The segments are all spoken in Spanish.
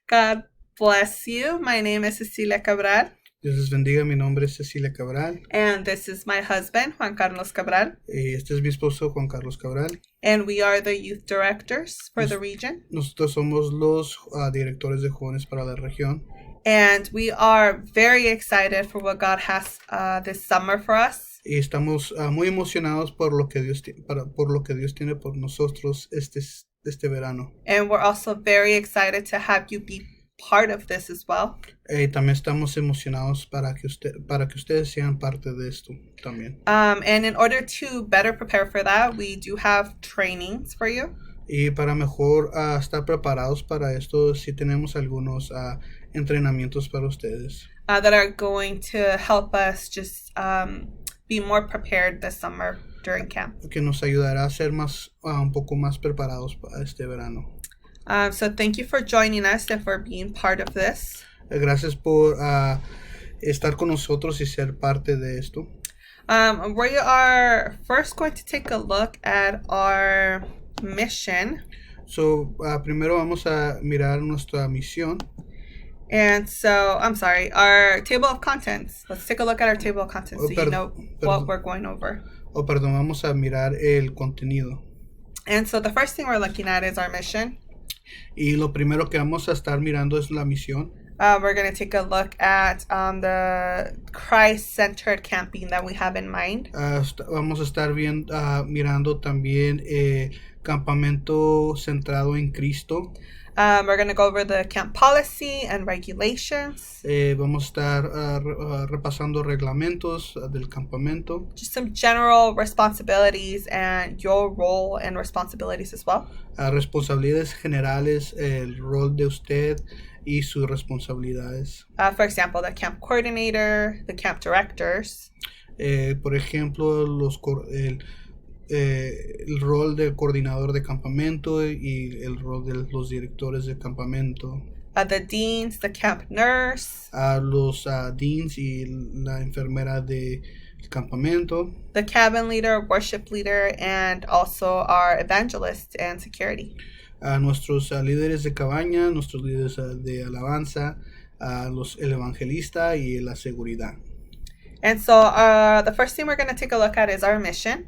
God bless you. My name is Cecilia Cabral. Dios les bendiga, mi nombre es Cecilia Cabral. And this is my husband, Juan Carlos Cabral. Este es mi esposo, Juan Carlos Cabral. And we are the youth directors for the region. Nosotros somos los directores de jóvenes para la región. And we are very excited for what God has this summer for us. Y estamos muy emocionados por lo que Dios tiene por nosotros este verano. And we're also very excited to have you be part of this as well. También estamos emocionados para que ustedes sean parte de esto también. And in order to better prepare for that, we do have trainings for you. Y para mejor estar preparados para esto, sí tenemos algunos entrenamientos para ustedes. That are going to help us just be more prepared this summer during camp. Que nos ayudará a ser un poco más preparados para este verano. So thank you for joining us and for being part of this. Gracias por estar con nosotros y ser parte de esto. We are first going to take a look at our mission. So, primero vamos a mirar nuestra misión. And so, I'm sorry, our table of contents. Let's take a look at our table of contents so you know what we're going over. Perdón, vamos a mirar el contenido. And so the first thing we're looking at is our mission. Y lo primero que vamos a estar mirando es la misión. We're going to take a look at the Christ-centered camping that we have in mind. Vamos a estar mirando también campamento centrado en Cristo. We're going to go over the camp policy and regulations. Vamos a estar repasando reglamentos del campamento. Just some general responsibilities and your role and responsibilities as well. Responsabilidades generales, el rol de usted y sus responsabilidades. For example, the camp coordinator, the camp directors. Por ejemplo, el rol del coordinador de campamento y el rol de los directores de campamento. The deans, the camp nurse. Los deans y la enfermera del campamento. The cabin leader, worship leader, and also our evangelist and security. Nuestros líderes de cabaña, nuestros líderes de alabanza, el evangelista y la seguridad. And so the first thing we're going to take a look at is our mission.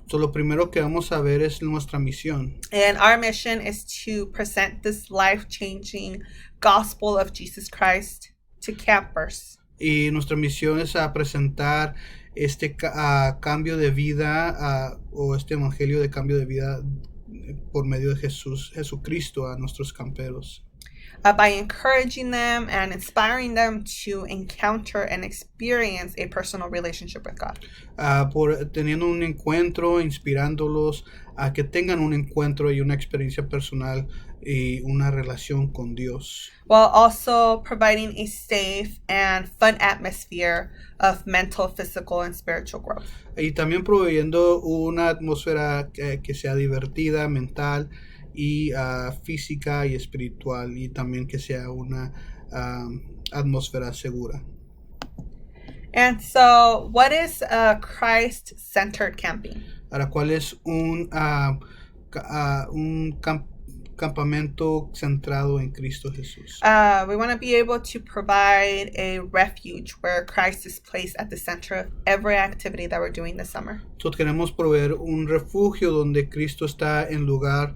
So, lo primero que vamos a ver es nuestra misión. And our mission is to present this life-changing gospel of Jesus Christ to campers. Y nuestra misión es presentar este cambio de vida o este evangelio de cambio de vida por medio de Jesucristo a nuestros camperos. By encouraging them and inspiring them to encounter and experience a personal relationship with God. Por teniendo un encuentro, inspirándolos a que tengan un encuentro y una experiencia personal y una relación con Dios. While also providing a safe and fun atmosphere of mental, physical, and spiritual growth. Y también proveyendo una atmósfera que sea divertida, mental y física y espiritual, y también que sea una atmósfera segura. And so, what is Christ-centered camping? Ahora, ¿cuál es un campamento centrado en Cristo Jesús? We want to be able to provide a refuge where Christ is placed at the center of every activity that we're doing this summer. So, queremos proveer un refugio donde Cristo está en lugar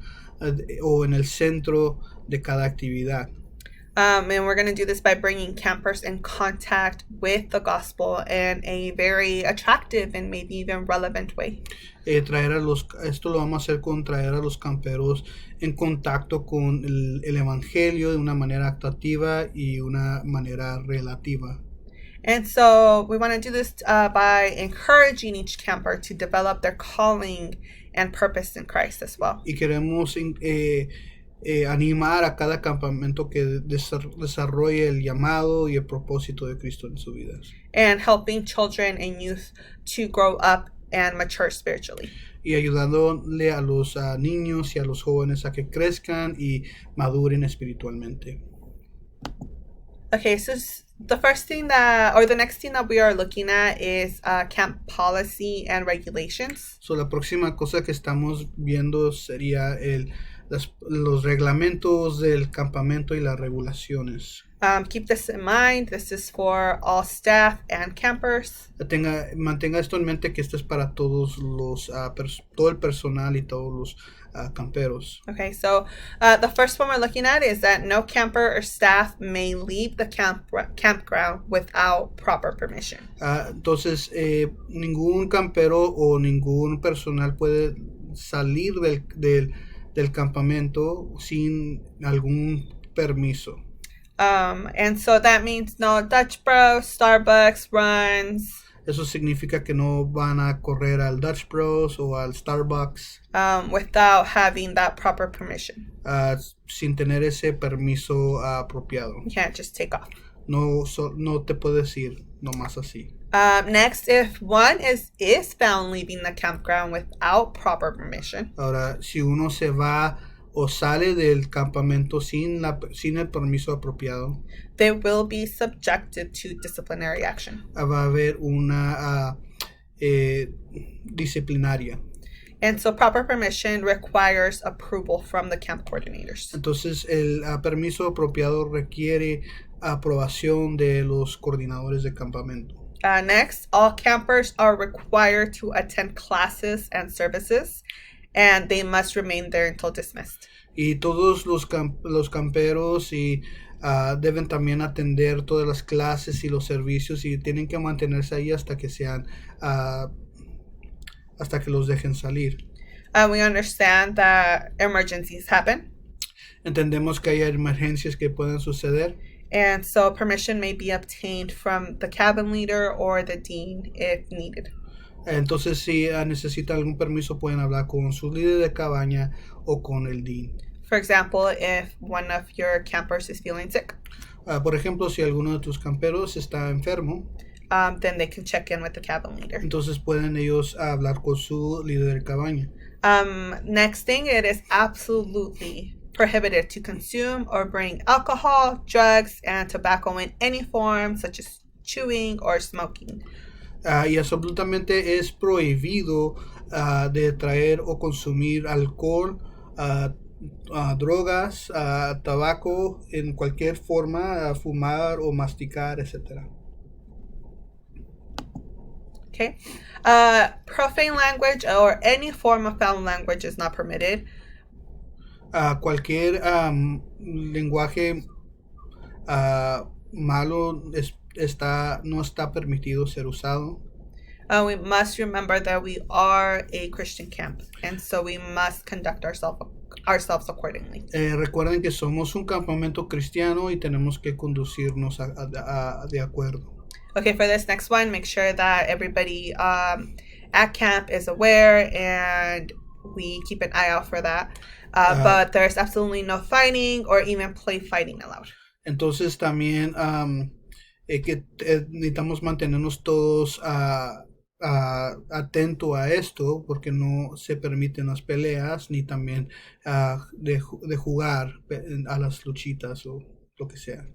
o en el centro de cada actividad. And we're going to do this by bringing campers in contact with the gospel in a very attractive and maybe even relevant way. Esto lo vamos a hacer con traer a los camperos en contacto con el evangelio de una manera atractiva y una manera relativa. And so we want to do this by encouraging each camper to develop their calling and purpose in Christ as well. Y queremos animar a cada campamento que desarrolle el llamado y el propósito de Cristo en sus vidas. And helping children and youth to grow up and mature spiritually. Y ayudándole a los niños y a los jóvenes a que crezcan y maduren espiritualmente. Okay, so the first thing the next thing that we are looking at is camp policy and regulations. So, la próxima cosa que estamos viendo sería los reglamentos del campamento y las regulaciones. Keep this in mind. This is for all staff and campers. Mantenga esto en mente que esto es para todos todo el personal y todos los camperos. Okay, so the first one we're looking at is that no camper or staff may leave the campground without proper permission. Entonces, ningún campero o ningún personal puede salir del campamento sin algún permiso. And so that means no Dutch Bros, Starbucks runs. Eso significa que no van a correr al Dutch Bros o al Starbucks without having that proper permission. Sin tener ese permiso apropiado. You can't just take off. No te puedes ir nomás así. Next, if one is found leaving the campground without proper permission. Ahora, si uno se va o sale del campamento sin el permiso apropiado, they will be subjected to disciplinary action. Va a haber una disciplinaria. And so proper permission requires approval from the camp coordinators. Entonces el permiso apropiado requiere aprobación de los coordinadores de campamento. Next, all campers are required to attend classes and services, and they must remain there until dismissed. Y todos los camperos deben también atender todas las clases y los servicios y tienen que mantenerse ahí hasta que hasta que los dejen salir. We understand that emergencies happen. Entendemos que hay emergencias que pueden suceder. And so permission may be obtained from the cabin leader or the dean if needed. Entonces, si necesita algún permiso, pueden hablar con su líder de cabaña o con el dean. For example, if one of your campers is feeling sick. Por ejemplo, si alguno de tus camperos está enfermo, then they can check in with the cabin leader. Entonces pueden ellos hablar con su líder de cabaña. Next thing, it is absolutely prohibited to consume or bring alcohol, drugs, and tobacco in any form, such as chewing or smoking. Y absolutamente es prohibido de traer o consumir alcohol, drogas, tabaco en cualquier forma, fumar o masticar, etc. Okay. Profane language or any form of foul language is not permitted. Cualquier lenguaje malo no está permitido ser usado. We must remember that we are a Christian camp, and so we must conduct ourselves accordingly. Recuerden que somos un campamento cristiano y tenemos que conducirnos de acuerdo. Okay, for this next one, make sure that everybody at camp is aware, and we keep an eye out for that. But there's absolutely no fighting or even play fighting allowed. Entonces también necesitamos mantenernos todos atentos a esto, porque no se permiten las peleas ni también de jugar a las luchitas o lo que sea.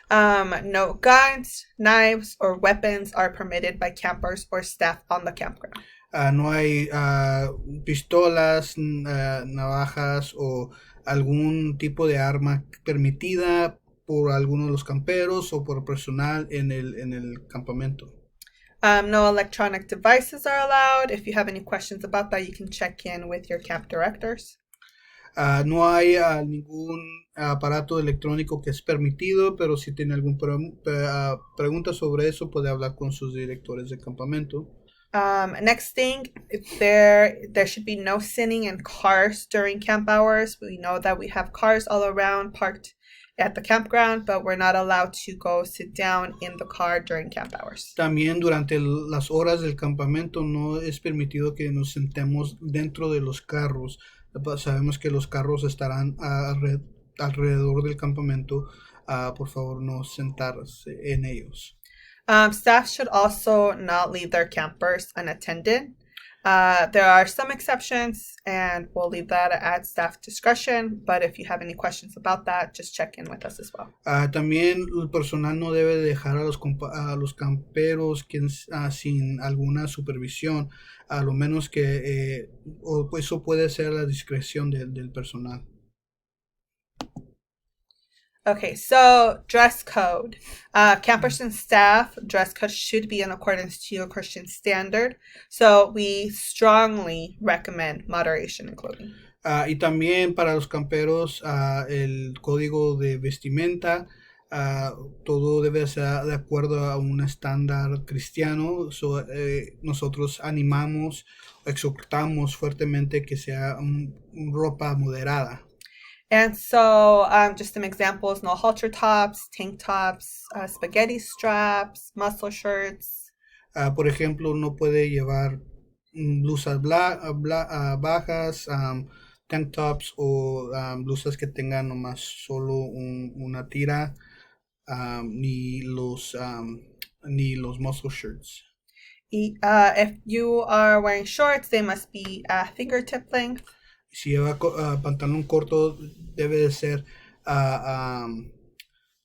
No guns, knives, or weapons are permitted by campers or staff on the campground. No hay pistolas, navajas o algún tipo de arma permitida por alguno de los camperos o por personal en el campamento. No electronic devices are allowed. If you have any questions about that, you can check in with your camp directors. No hay ningún aparato electrónico que es permitido, pero si tiene alguna pregunta sobre eso, puede hablar con sus directores de campamento. Next thing, there should be no sitting in cars during camp hours. We know that we have cars all around parked at the campground, but we're not allowed to go sit down in the car during camp hours. También durante las horas del campamento no es permitido que nos sentemos dentro de los carros. Sabemos que los carros estarán alrededor del campamento. Por favor, no sentarse en ellos. Staff should also not leave their campers unattended. There are some exceptions, and we'll leave that at staff discretion. But if you have any questions about that, just check in with us as well. También el personal no debe dejar a los camperos sin alguna supervisión, a lo menos que eso puede ser la discreción del personal. Okay, so dress code. Campers and staff, dress code should be in accordance to your Christian standard. So we strongly recommend moderation in clothing. Y también para los camperos, el código de vestimenta, todo debe ser de acuerdo a un estándar cristiano. Nosotros animamos, exhortamos fuertemente que sea ropa moderada. And so just some examples, no halter tops, tank tops, spaghetti straps, muscle shirts. Por ejemplo, no puede llevar blusas bajas, tank tops o blusas que tengan nomás solo una tira, ni los muscle shirts. If you are wearing shorts, they must be fingertip length. Si lleva pantalón corto, debe de ser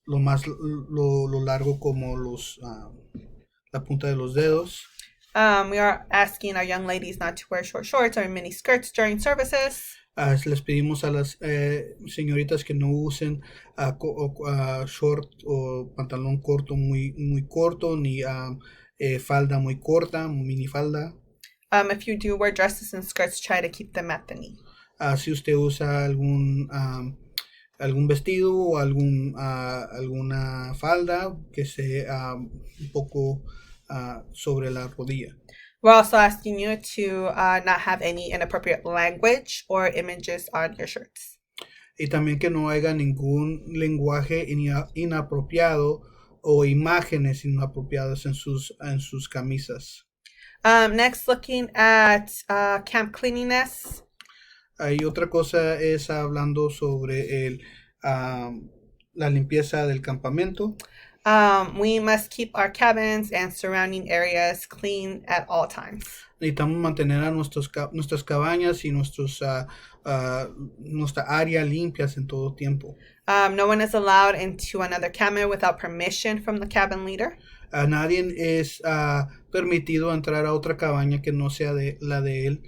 lo largo como la punta de los dedos. We are asking our young ladies not to wear short shorts or mini skirts during services. Les pedimos a las señoritas que no usen short o pantalón corto muy corto, ni falda muy corta, mini falda. If you do wear dresses and skirts, try to keep them at the knee. Si usted usa algún vestido o alguna falda que sea un poco sobre la rodilla. We're also asking you to not have any inappropriate language or images on your shirts. Y también que no haya ningún lenguaje inapropiado o imágenes inapropiadas en sus camisas. Next, looking at camp cleanliness. Y otra cosa es hablando sobre la limpieza del campamento. We must keep our cabins and surrounding areas clean at all times. Necesitamos mantener a nuestras cabañas y nuestra área limpias en todo tiempo. No one is allowed into another cabin without permission from the cabin leader. Nadie es permitido entrar a otra cabaña que no sea la de él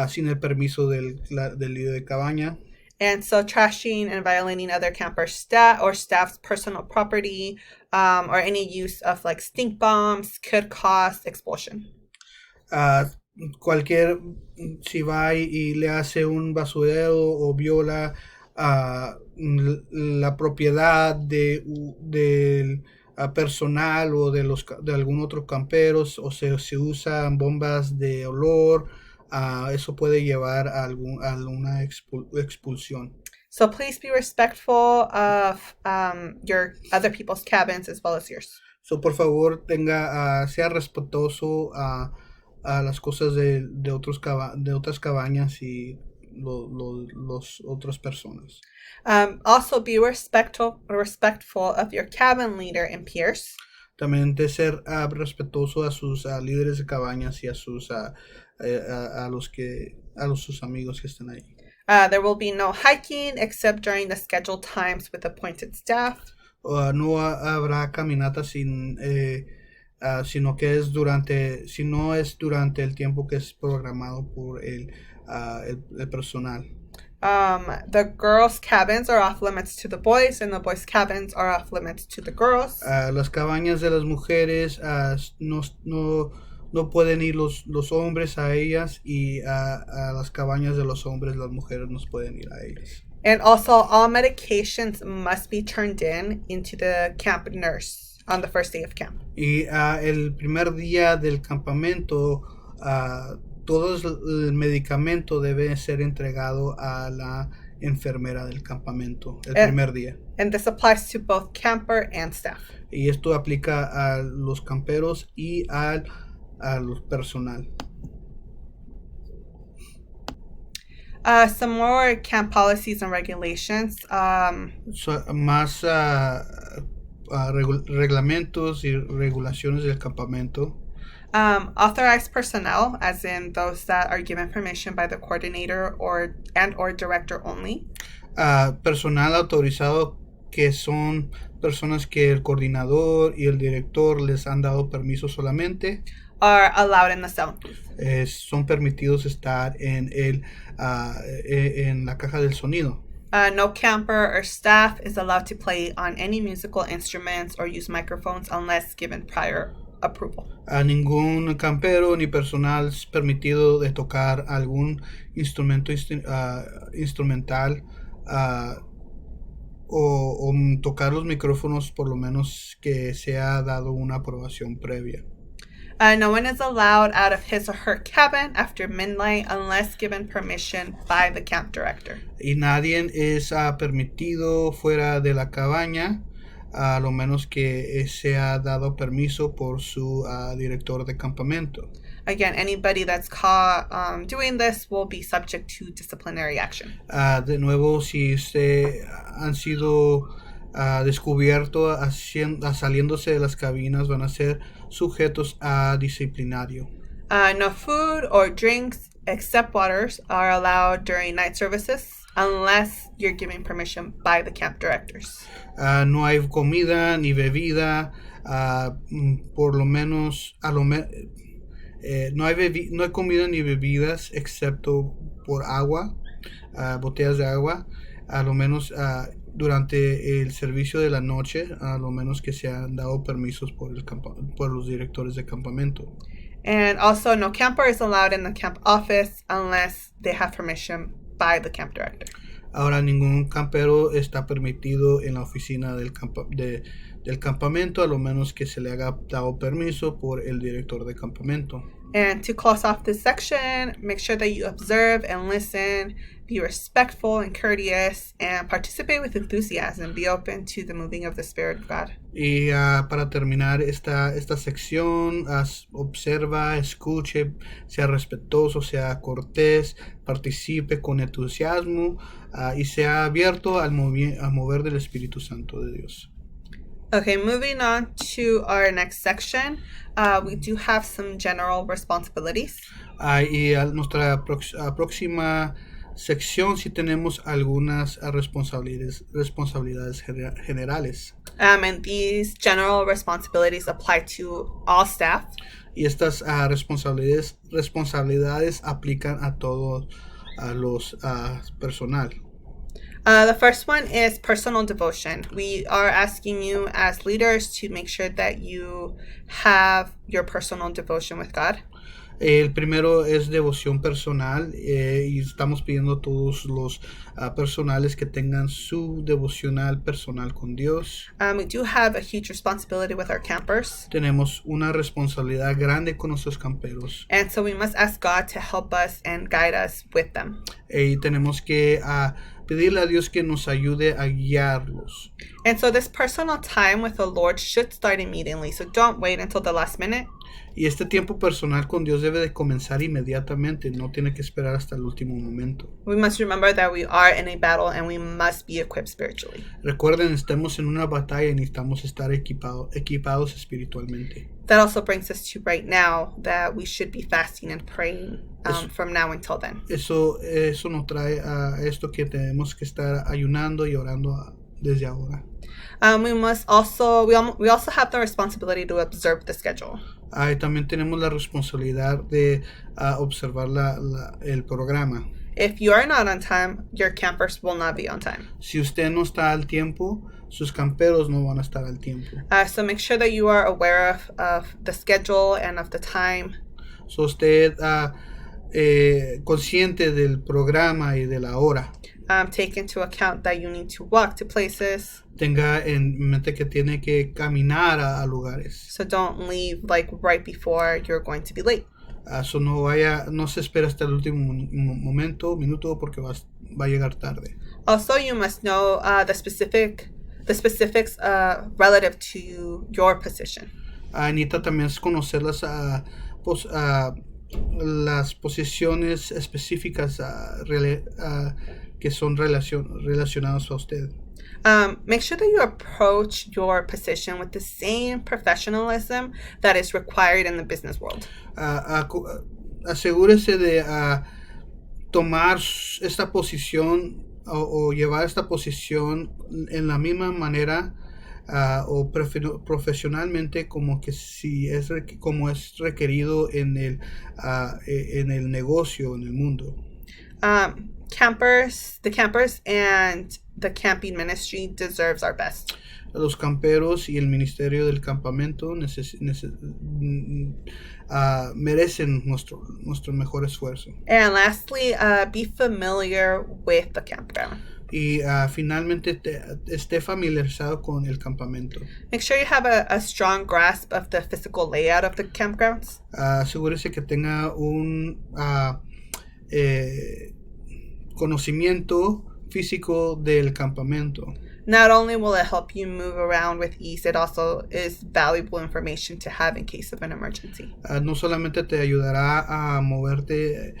sin el permiso del líder de cabaña. And so trashing and violating other campers' staff's personal property or any use of like stink bombs could cause expulsion. Si va y le hace un basurero o viola la propiedad del personal o de algún otro camperos, o se usan bombas de olor, eso puede llevar a una expulsión. So please be respectful of your other people's cabins as well as yours. So por favor sea respetuoso a las cosas de otras cabañas y los otras personas. Also be respectful of your cabin leader and peers. También de ser respetuoso a sus líderes de cabañas y a sus amigos que están ahí. There will be no hiking except during the scheduled times with appointed staff. No habrá caminatas sino que si no es durante el tiempo que es programado por el personal. The girls' cabins are off limits to the boys, and the boys' cabins are off limits to the girls. Las cabañas de las mujeres no pueden ir los hombres a ellas, y a las cabañas de los hombres las mujeres no pueden ir a ellas. And also, all medications must be turned into the camp nurse on the first day of camp. Y el primer día del campamento, todo el medicamento debe ser entregado a la enfermera del campamento el primer día. And this applies to both camper and staff. Y esto aplica a los camperos y al personal. Some more camp policies and regulations. Más reglamentos y regulaciones del campamento. Authorized personnel, as in those that are given permission by the coordinator or director only. Personal autorizado, que son personas que el coordinador y el director les han dado permiso solamente. Are allowed in the soundproof. Son permitidos estar en la caja del sonido. No camper or staff is allowed to play on any musical instruments or use microphones unless given prior approval. A ningún campero ni personal es permitido de tocar algún instrumento instrumental o tocar los micrófonos por lo menos que sea dado una aprobación previa. No one is allowed out of his or her cabin after midnight unless given permission by the camp director. Y nadie es permitido fuera de la cabaña a lo menos que sea dado permiso por su director de campamento. Again, anybody that's caught doing this will be subject to disciplinary action. De nuevo, si usted han sido descubierto saliéndose de las cabinas, van a ser sujetos a disciplinario. No food or drinks except waters are allowed during night services unless you're given permission by the camp directors. No hay comida ni bebida, por lo menos no hay comida ni bebidas excepto por agua, botellas de agua, a lo menos durante el servicio de la noche, a lo menos que se han dado permisos por los directores de campamento. And also, no camper is allowed in the camp office unless they have permission by the camp director. Ahora, ningún campero está permitido en la oficina del campamento, a lo menos que se le haya dado permiso por el director de campamento. And to close off this section, make sure that you observe and listen, be respectful and courteous, and participate with enthusiasm. Be open to the moving of the Spirit of God. Y para terminar esta sección, observa, escuche, sea respetuoso, sea cortés, participe con entusiasmo y sea abierto al mover del Espíritu Santo de Dios. Okay, moving on to our next section, we do have some general responsibilities. Y a nuestra próxima sección sí tenemos algunas responsabilidades generales. And these general responsibilities apply to all staff. Y estas responsabilidades aplican a todos los personal. The first one is personal devotion. We are asking you as leaders to make sure that you have your personal devotion with God. El primero es devoción personal y estamos pidiendo a todos los personales que tengan su devocional personal con Dios. We do have a huge responsibility with our campers. Tenemos una responsabilidad grande con nuestros camperos. And so we must ask God to help us and guide us with them. Y tenemos que pedirle a Dios que nos ayude a guiarlos. And so this personal time with the Lord should start immediately. So don't wait until the last minute. Y este tiempo personal con Dios debe de comenzar inmediatamente, no tiene que esperar hasta el último momento. We must remember that we are in a battle and we must be equipped spiritually. Recuerden, estamos en una batalla y necesitamos estar equipados espiritualmente. That also brings us to right now, that we should be fasting and praying from now until then. Eso nos trae a esto que tenemos que estar ayunando y orando desde ahora. We also have the responsibility to observe the schedule. También tenemos la responsabilidad de observar el programa. If you are not on time, your campers will not be on time. Si usted no está al tiempo, sus camperos no van a estar al tiempo. So make sure that you are aware of the schedule and of the time. So usted consciente del programa y de la hora. Take into account that you need to walk to places. Tenga en mente que tiene que caminar a lugares. So don't leave like right before you're going to be late. So no se espera hasta el último minuto porque va a llegar tarde. Also, you must know the specifics relative to your position. Necesita también conocer las posiciones específicas que son relacionadas a usted. Make sure that you approach your position with the same professionalism that is required in the business world. Asegúrese de tomar esta posición o llevar esta posición en la misma manera o profesionalmente como es requerido en el negocio, en el mundo. the campers and the camping ministry deserves our best. Los camperos y el ministerio del campamento merecen nuestro mejor esfuerzo. And lastly, be familiar with the campground. Y finalmente esté familiarizado con el campamento. Make sure you have a strong grasp of the physical layout of the campgrounds. Asegúrese que tenga un conocimiento físico del campamento. Not only will it help you move around with ease, it also is valuable information to have in case of an emergency. No solamente te ayudará a moverte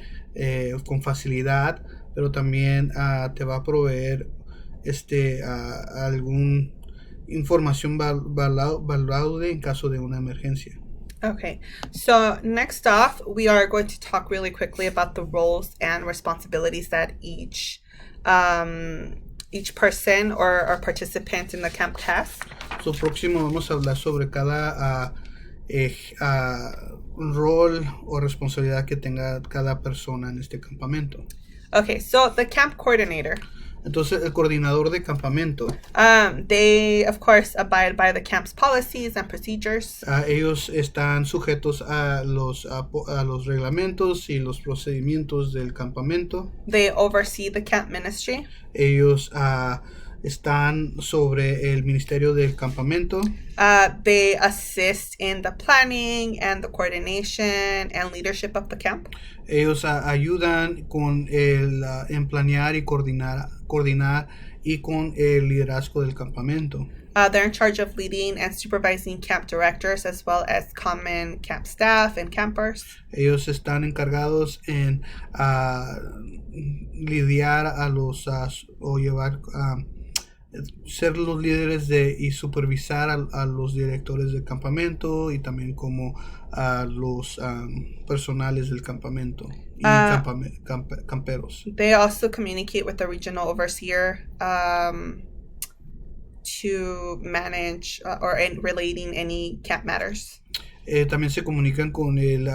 con facilidad, pero también te va a proveer alguna información valorable en caso de una emergencia. Okay, so next off, we are going to talk really quickly about the roles and responsibilities that each person or participant in the camp has. So, próximo vamos a hablar sobre cada rol o responsabilidad que tenga cada persona en este campamento. Okay, so the camp coordinator. Entonces, el coordinador de campamento. They, of course, abide by the camp's policies and procedures. Ellos están sujetos a los reglamentos y los procedimientos del campamento. They oversee the camp ministry. Ellos están sobre el ministerio del campamento. They assist in the planning and the coordination and leadership of the camp. Ellos ayudan con en planear y coordinar y con el liderazgo del campamento. They're in charge of leading and supervising camp directors as well as common camp staff and campers. Ellos están encargados en lidiar o llevar ser los líderes y supervisar a los directores del campamento y también como a los personales del campamento y camperos. They also communicate with the regional overseer to manage or in relating any camp matters. También se comunican con el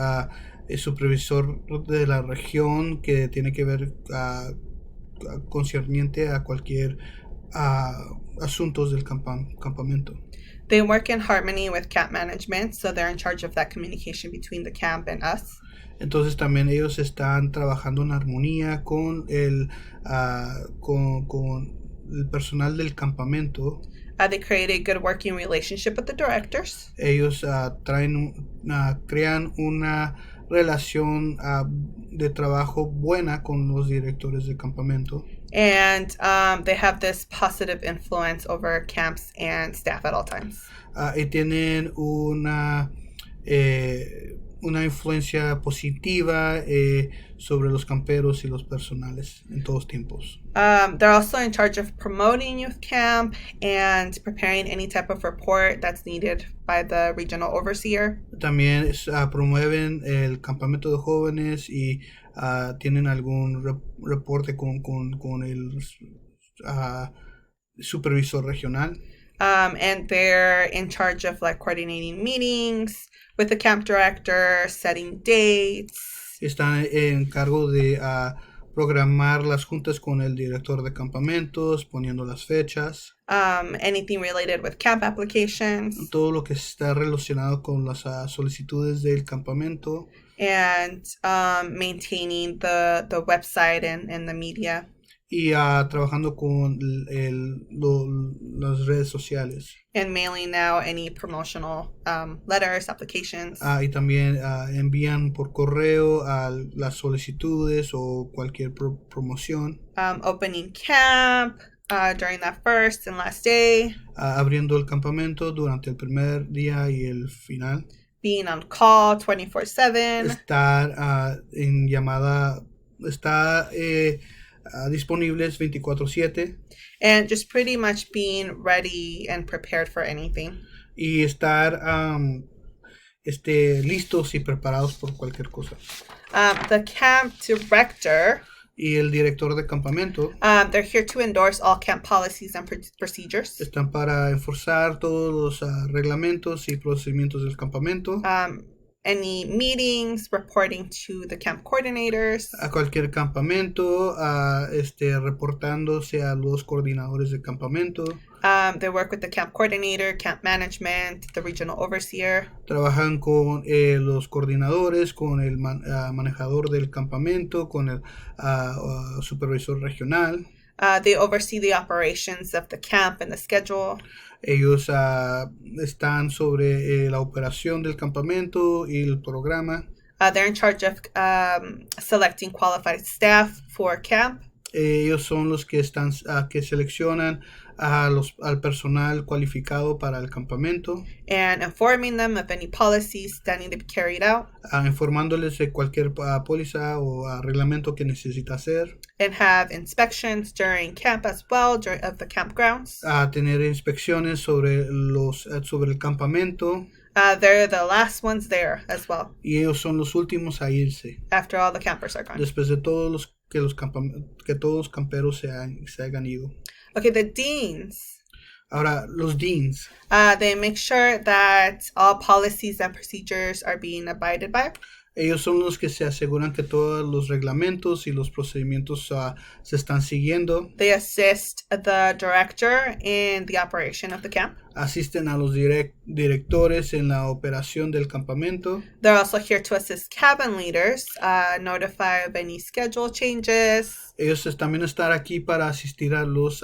supervisor de la región que tiene que ver concerniente a cualquier asuntos del campamento. They work in harmony with camp management, so they're in charge of that communication between the camp and us. Entonces también ellos están trabajando en armonía con el personal del campamento. They create a good working relationship with the directors. Ellos crean una relación de trabajo buena con los directores del campamento. And they have this positive influence over camps and staff at all times. Y tienen una influencia positiva sobre los camperos y los personales en todos tiempos. They're also in charge of promoting youth camp and preparing any type of report that's needed by the regional overseer. También promueven el campamento de jóvenes y tienen algún reporte con el supervisor regional. And they're in charge of like coordinating meetings with the camp director, setting dates. Están en cargo de programar las juntas con el director de campamentos, poniendo las fechas. Anything related with camp applications. Todo lo que está relacionado con las solicitudes del campamento. And maintaining the website and the media. Y trabajando con las redes sociales. And mailing now any promotional letters, applications. Y también envían por correo las solicitudes o cualquier promoción. Opening camp during that first and last day. Abriendo el campamento durante el primer día y el final. Being on call 24/7. Estar en llamada, está disponibles 24/7. And just pretty much being ready and prepared for anything. Y estar listos y preparados por cualquier cosa. The camp director. Y el director de campamento. They're here to endorse all camp policies and procedures. Están para enforzar todos los reglamentos y procedimientos del campamento. any meetings, reporting to the camp coordinators. A cualquier campamento, reportándose a los coordinadores del campamento. They work with the camp coordinator, camp management, the regional overseer. Trabajan con los coordinadores, con el manejador del campamento, con el supervisor regional. They oversee the operations of the camp and the schedule. Ellos están sobre la operación del campamento y el programa. They're in charge of selecting qualified staff for camp. Ellos son los que están que seleccionan al personal cualificado para el campamento. And informing them of any policies that need to be carried out. Informándoles de cualquier póliza o reglamento que necesita hacer. And have inspections during camp as well, of the campgrounds. Tener inspecciones sobre el campamento. They're the last ones there as well. Y ellos son los últimos a irse. After all the campers are gone. Después de todos los camperos se hayan ido. Okay, the deans. Ahora, los deans. They make sure that all policies and procedures are being abided by. Ellos son los que se aseguran que todos los reglamentos y los procedimientos se están siguiendo. They assist the director in the operation of the camp. Asisten a los directores en la operación del campamento. They're also here to assist cabin leaders, notify of any schedule changes. Ellos también están aquí para asistir a los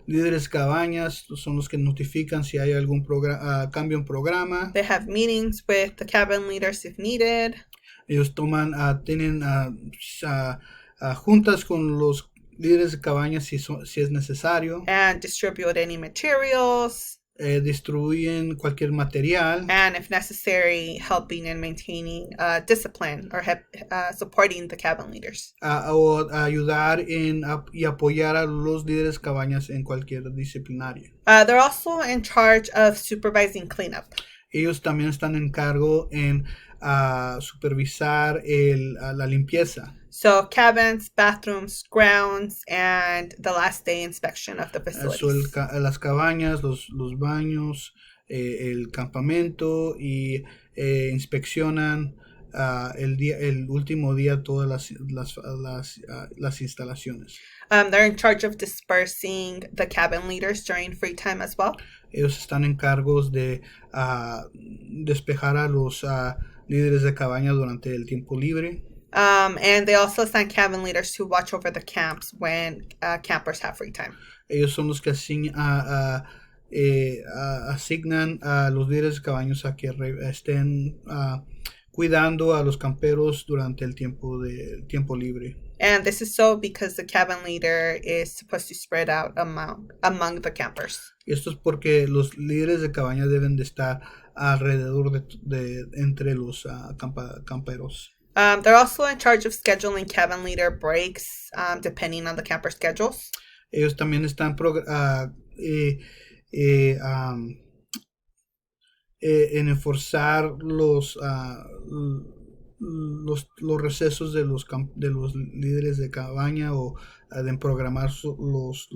líderes cabañas. Son los que notifican si hay algún cambio en programa. They have meetings with the cabin leaders if needed. Ellos tienen juntas con los líderes de cabañas si es necesario. And distribute any materials. Distribuyen cualquier material. And if necessary, helping and maintaining discipline or supporting the cabin leaders. O ayudar y apoyar a los líderes cabañas en cualquier disciplinario. They're also in charge of supervising cleanup. Ellos también están en cargo en supervisar la limpieza. So cabins, bathrooms, grounds, and the last day inspection of the facilities. Las cabañas, los baños, el campamento y inspeccionan el último día todas las instalaciones. They're in charge of dispersing the cabin leaders during free time as well. Ellos están en cargos de despejar a los líderes de cabaña durante el tiempo libre. And they also assign cabin leaders to watch over the camps when campers have free time. Ellos son los que asignan a los líderes de cabañas a que estén cuidando a los camperos durante el tiempo libre. And this is so because the cabin leader is supposed to spread out among the campers. Esto es porque los líderes de cabaña deben de estar alrededor entre los camperos. They're also in charge of scheduling cabin leader breaks, depending on the camper schedules. Ellos también están en enforzar los recesos de los líderes de cabaña o en programar los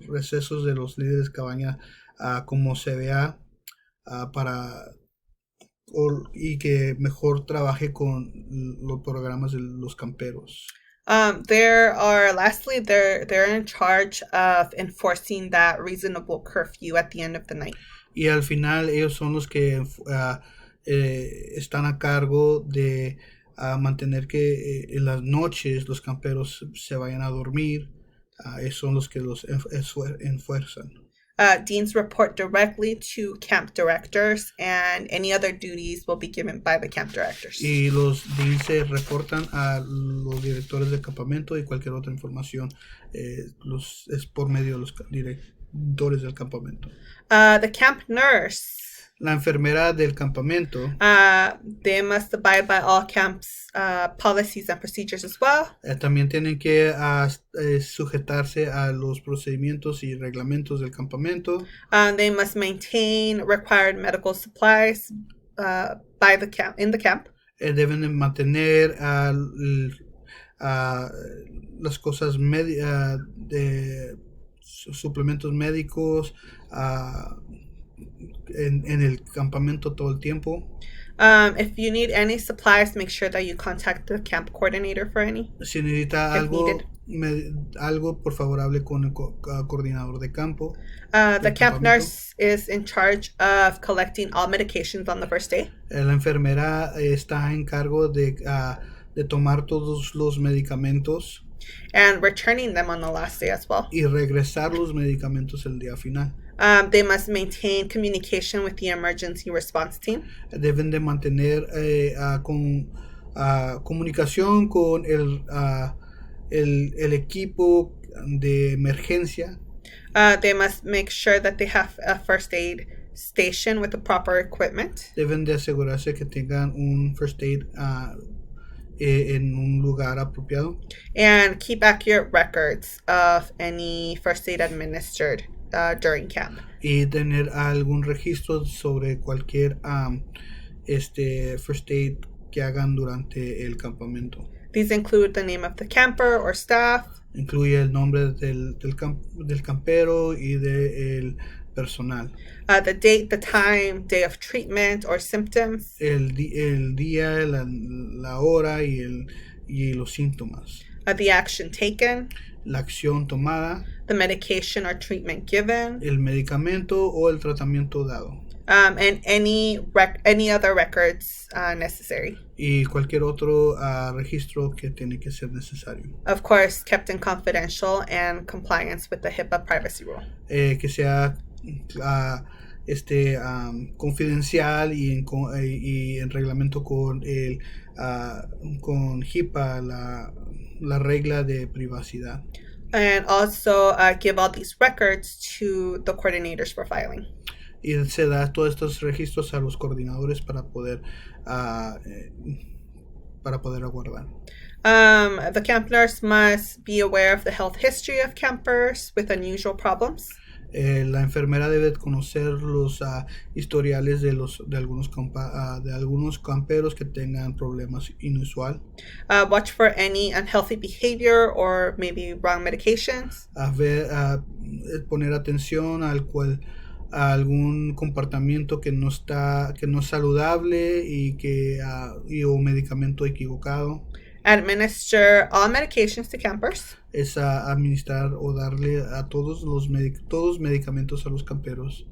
recesos de los líderes de cabaña como se vea y que mejor trabaje con los programas de los camperos. Lastly, they're in charge of enforcing that reasonable curfew at the end of the night. Y al final ellos son los que están a cargo de mantener que en las noches los camperos se vayan a dormir. Son los que los enfuerzan. Deans report directly to camp directors, and any other duties will be given by the camp directors. Y los deans se reportan a los directores del campamento y cualquier otra información es por medio de los directores del campamento. The camp nurse. La enfermera del campamento. They must abide by all camp's policies and procedures as well. También tienen que sujetarse a los procedimientos y reglamentos del campamento. They must maintain required medical supplies in the camp. Deben de mantener las cosas de suplementos médicos en el campamento todo el tiempo. If you need any supplies, make sure that you contact the camp coordinator for any. Si necesita If algo, needed. algo, por favor hable con el coordinador de campo. The del camp campamento. nurse is in charge of collecting all medications on the first day. La enfermera está en cargo de tomar todos los medicamentos And returning them on the last day as well. y regresar los medicamentos el día final. They must maintain communication with the emergency response team. Deben de mantener comunicación con el equipo de emergencia. They must make sure that they have a first aid station with the proper equipment. Deben de asegurarse que tengan un first aid en un lugar apropiado. And keep accurate records of any first aid administered during camp. Y tener algún registro sobre cualquier first aid que hagan durante el campamento. These include the name of the camper or staff. Incluye el nombre del campero y del personal. The date, the time, day of treatment or symptoms. El día, la hora y los síntomas. The action taken. La acción tomada. The medication or treatment given. El medicamento o el tratamiento dado. And any other records necessary. Y cualquier otro registro que tiene que ser necesario. Of course, kept in confidential and compliance with the HIPAA privacy rule. Que sea confidencial y en reglamento con HIPAA, la regla de privacidad. And also give all these records to the coordinators for filing. Y se da todos estos registros a los coordinadores para poder aguardar. The camp nurse must be aware of the health history of campers with unusual problems. La enfermera debe conocer los historiales de algunos camperos que tengan problemas inusual. Watch for any unhealthy behavior or maybe wrong medications. Poner atención a algún comportamiento que no es saludable o medicamento equivocado. Administer all medications to campers. Es administrar o darle a todos medicamentos a los camperos.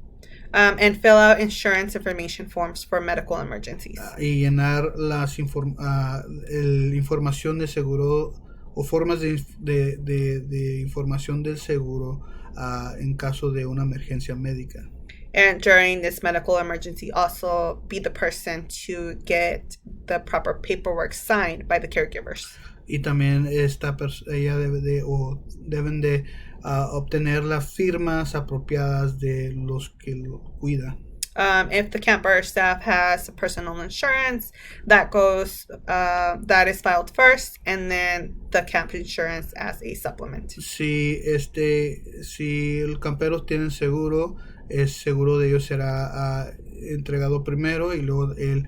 And fill out insurance information forms for medical emergencies. Y llenar las información de seguro o formas de información del seguro en caso de una emergencia médica. And during this medical emergency, also be the person to get the proper paperwork signed by the caregivers. Y también ella deben de obtener las firmas apropiadas de los que lo cuidan. If the camper staff has personal insurance, that is filed first, and then the camp insurance as a supplement. Si el campero tiene seguro, el seguro de ellos será entregado primero y luego el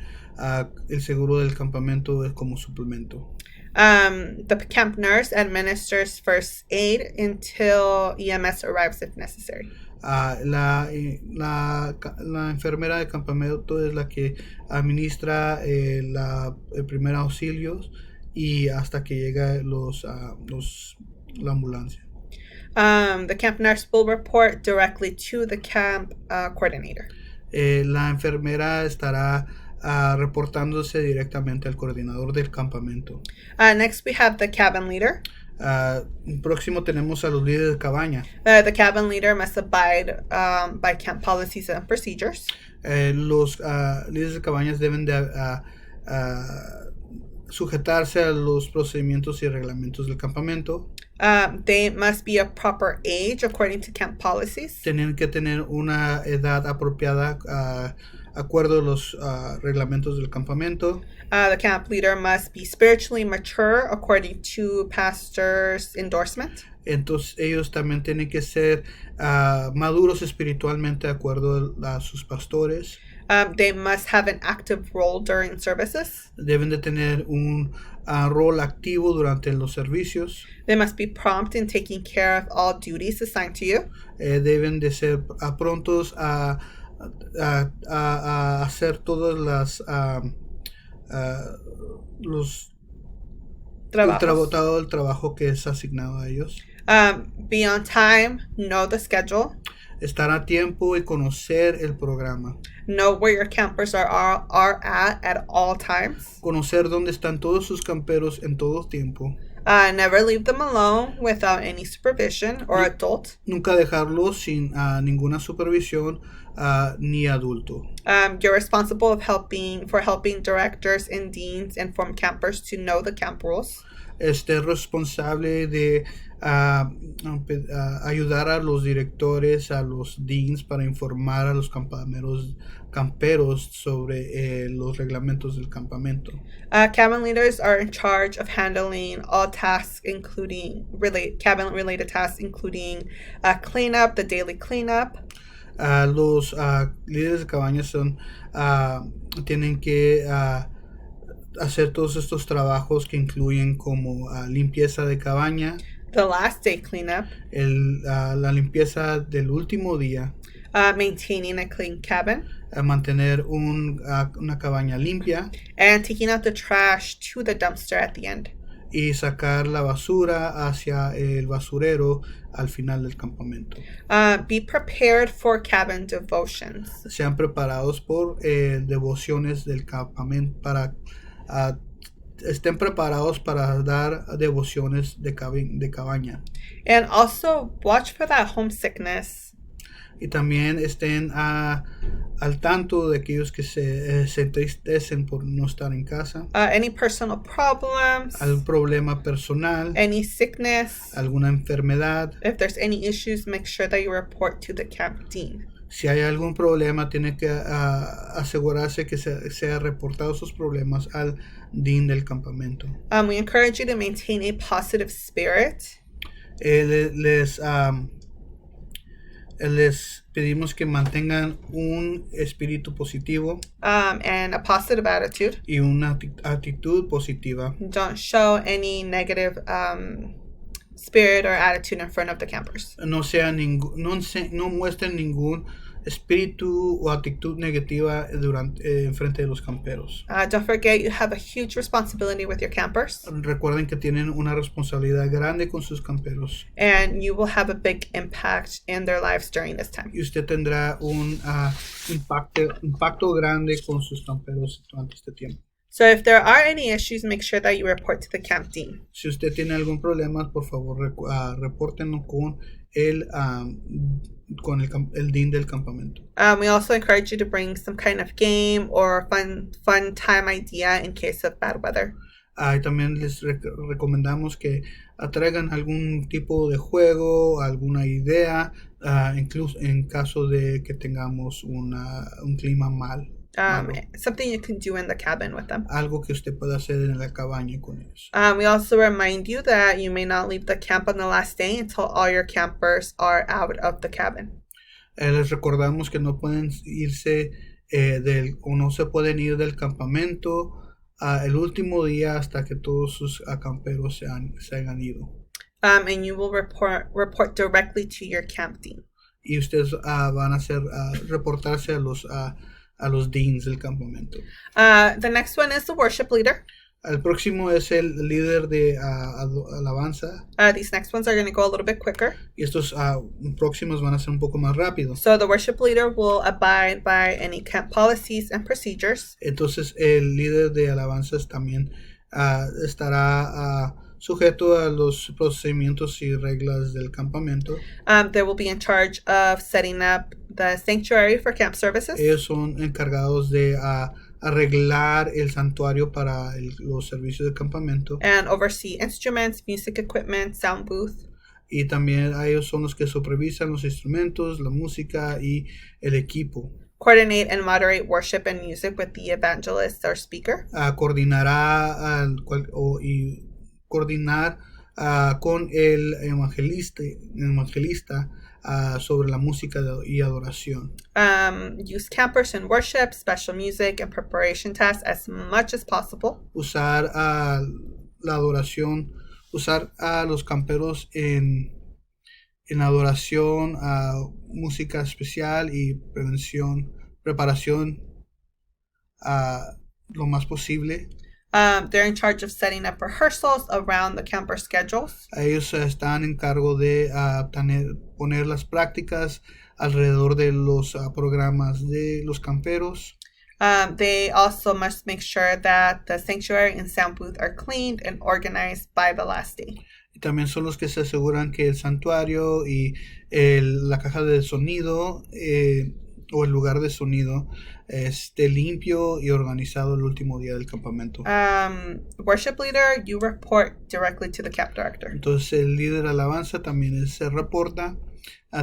seguro del campamento es como suplemento. The camp nurse administers first aid until EMS arrives if necessary. La enfermera de campamento es la que administra el primer auxilios y hasta que llega la ambulancia. The camp nurse will report directly to the camp coordinator. La enfermera estará reportándose directamente al coordinador del campamento. Next we have the cabin leader. Próximo tenemos a los líderes de cabaña. The cabin leader must abide by camp policies and procedures. Los líderes de cabañas deben de sujetarse a los procedimientos y reglamentos del campamento. They must be a proper age according to camp policies. Tienen que tener una edad apropiada acuerdo a los reglamentos del campamento. The camp leader must be spiritually mature according to pastor's endorsement. Entonces ellos también tienen que ser maduros espiritualmente de acuerdo a sus pastores. They must have an active role during services. Deben de tener un rol activo durante los servicios. They must be prompt in taking care of all duties assigned to you. Deben de ser prontos a a hacer todas las los Trabajos. todo el trabajo que es asignado a ellos. Be on time. Know the schedule. Estar a tiempo y conocer el programa. Know where your campers are at all times. Conocer dónde están todos sus camperos en todo tiempo. Never leave them alone without any supervision or adult. Nunca dejarlos sin ninguna supervisión ni adulto. You're responsible for helping directors and deans inform campers to know the camp rules. Esté responsable de ayudar a los directores, a los deans para informar a los camperos sobre los reglamentos del campamento. Cabin leaders are in charge of handling all tasks, including cabin-related tasks, including cleanup, the daily cleanup. Los líderes de cabañas tienen que hacer todos estos trabajos que incluyen como limpieza de cabaña, the last day cleanup, la limpieza del último día, maintaining a clean cabin, mantener una cabaña limpia, and taking out the trash to the dumpster at the end. Y sacar la basura hacia el basurero al final del campamento. Be prepared for cabin devotions. Sean preparados por devociones del campamento estén preparados para dar devociones de cabaña. And also watch for that homesickness. Y también estén al tanto de aquellos que se entristecen por no estar en casa. Any personal problems. Algún problema personal. Any sickness. Alguna enfermedad. If there's any issues, make sure that you report to the camp dean. Si hay algún problema, tiene que asegurarse que sea reportado sus problemas al dean del campamento. We encourage you to maintain a positive spirit. Les pedimos que mantengan un espíritu positivo and a positive attitude. Y una actitud positiva. Don't show any negative spirit or attitude in front of the campers. No muestren ningún espíritu o actitud negativa en frente de los camperos. Don't forget, you have a huge responsibility with your campers. Recuerden que tienen una responsabilidad grande con sus camperos. And you will have a big impact in their lives during this time. Y usted tendrá un impacto grande con sus camperos durante este tiempo. So if there are any issues, make sure that you report to the camp dean. Si usted tiene algún problema, por favor, repórtenlo con el dean del campamento. We also encourage you to bring some kind of game or fun time idea in case of bad weather. También les recomendamos que traigan algún tipo de juego, alguna idea, incluso en caso de que tengamos un clima malo. Something you can do in the cabin with them. Algo que usted pueda hacer en la cabaña con ellos. We also remind you that you may not leave the camp on the last day until all your campers are out of the cabin. Les recordamos que no pueden irse no se pueden ir del campamento el último día hasta que todos sus camperos se hayan ido. And you will report directly to your camp dean. Y ustedes van a reportarse a los deans del campamento. The next one is the worship leader. El próximo es el líder de alabanza. These next ones are going to go a little bit quicker. Y estos próximos van a ser un poco más rápidos. So the worship leader will abide by any camp policies and procedures. Entonces el líder de alabanzas también estará sujeto a los procedimientos y reglas del campamento. They will be in charge of setting up the sanctuary for camp services. Ellos son encargados de arreglar el santuario para los servicios del campamento. And oversee instruments, music equipment, sound booth. Y también ellos son los que supervisan los instrumentos, la música y el equipo. Coordinate and moderate worship and music with the evangelist or speaker. Coordinará coordinar con el evangelista sobre la música y adoración. Use campers in worship, special music, and preparation tasks as much as possible. Usar la adoración, usar a los camperos en en adoración, música especial y preparación lo más posible. They're in charge of setting up rehearsals around the camper schedules. Ellos están en cargo de poner las prácticas alrededor de los programas de los camperos. They also must make sure that the sanctuary and sound booth are cleaned and organized by the last day. Y también son los que se aseguran que el santuario y la caja de sonido o el lugar de sonido esté limpio y organizado el último día del campamento. Worship leader, you report directly to the camp director. Entonces el líder de alabanza también se reporta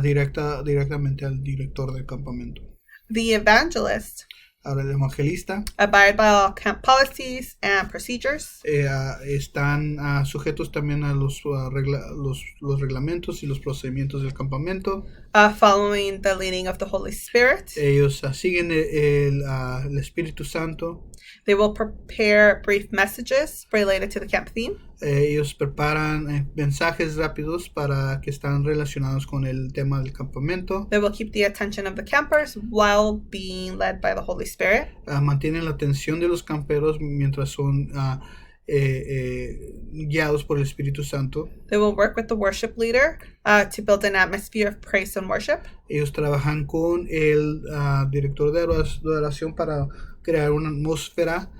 directamente al director del campamento. The evangelist, Ahora el evangelista, abide by all camp policies and procedures. Están sujetos también a los reglamentos y los procedimientos del campamento. Following the leading of the Holy Spirit. Ellos siguen el Espíritu Santo. They will prepare brief messages related to the camp theme. Ellos preparan mensajes rápidos que están relacionados con el tema del campamento. They will keep the attention of the campers while being led by the Holy Spirit. Mantienen la atención de los camperos mientras son guiados por el Espíritu Santo. They will work with the worship leader to build an atmosphere of praise and worship. Ellos trabajan con el director de adoración para crear una atmósfera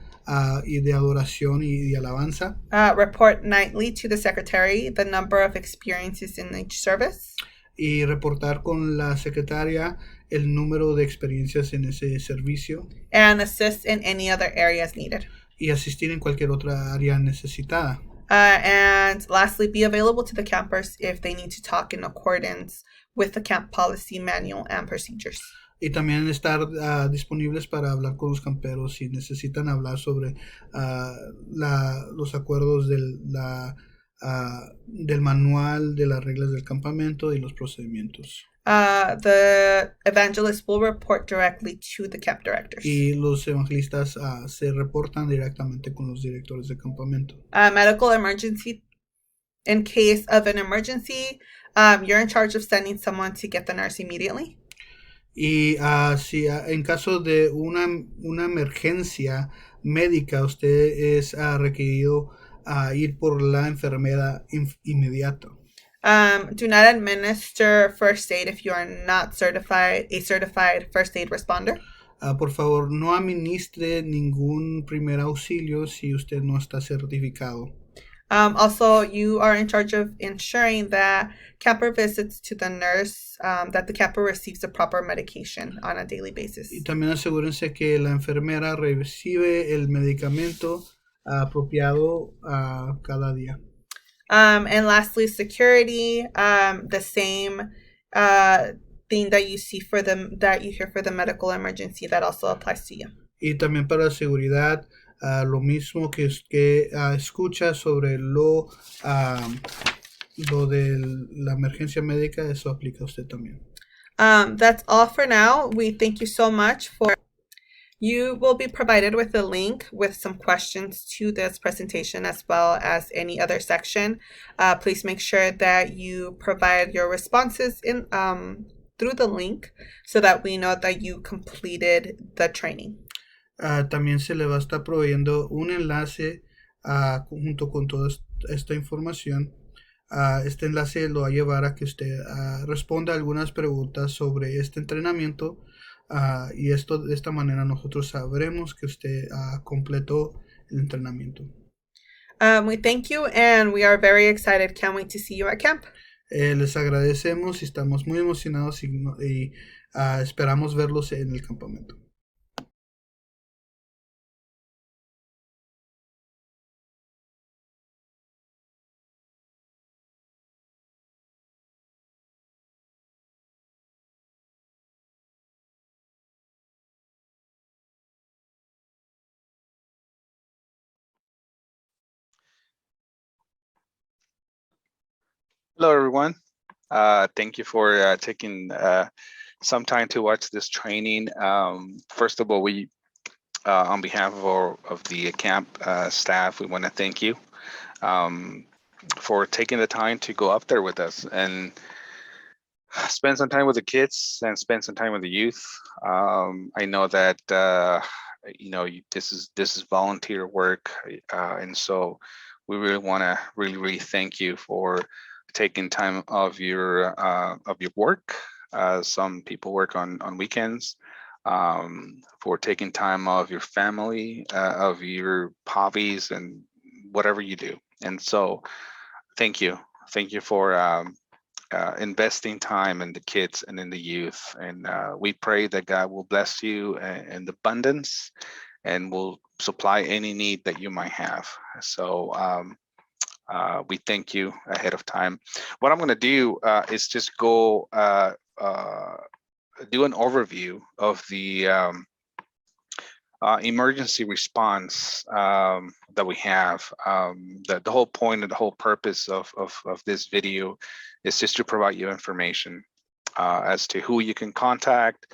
y de adoración y de alabanza. Report nightly to the secretary the number of experiences in each service. Y reportar con la secretaria el número de experiencias en ese servicio. And assist in any other areas needed. Y asistir en cualquier otra área necesitada. And lastly, be available to the campers if they need to talk in accordance with the camp policy manual and procedures. Y también estar disponibles para hablar con los camperos si necesitan hablar sobre los acuerdos del manual de las reglas del campamento y los procedimientos. The evangelist will report directly to the camp directors. Y los evangelistas se reportan directamente con los directores de campamento. Medical emergency. In case of an emergency, you're in charge of sending someone to get the nurse immediately. Y si en caso de una emergencia médica, usted es requerido ir por la enfermera inmediata. Do not administer first aid if you are not a certified first aid responder. Por favor, no administre ningún primer auxilio si usted no está certificado. Also, you are in charge of ensuring that camper visits to the nurse, that the camper receives the proper medication on a daily basis. Y también asegúrense que la enfermera recibe el medicamento apropiado cada día. And lastly, security, the same thing that you see that you hear for the medical emergency, that also applies to you. Y también para seguridad, lo mismo que escucha sobre lo de la emergencia médica, eso aplica a usted también. That's all for now. We thank you so much for. You will be provided with a link with some questions to this presentation as well as any other section. Please make sure that you provide your responses in through the link so that we know that you completed the training. También se le va a estar proveyendo un enlace junto con toda esta información. Este enlace lo va a llevar a que usted responda algunas preguntas sobre este entrenamiento. Y de esta manera nosotros sabremos que usted completó el entrenamiento. We thank you and we are very excited. Can't wait to see you at camp. Les agradecemos y estamos muy emocionados y esperamos verlos en el campamento. Hello, everyone. Thank you for taking some time to watch this training. First of all, we, on behalf of the camp staff, we want to thank you for taking the time to go up there with us. And spend some time with the kids and spend some time with the youth. I know that this is volunteer work, and so we really want to really thank you for taking time of your work. Some people work on weekends. For taking time of your family, of your hobbies, and whatever you do. And so, thank you for investing time in the kids and in the youth. And we pray that God will bless you in abundance and will supply any need that you might have. So we thank you ahead of time. What I'm going to do is just go do an overview of the emergency response that we have. The whole point and the whole purpose of this video is just to provide you information as to who you can contact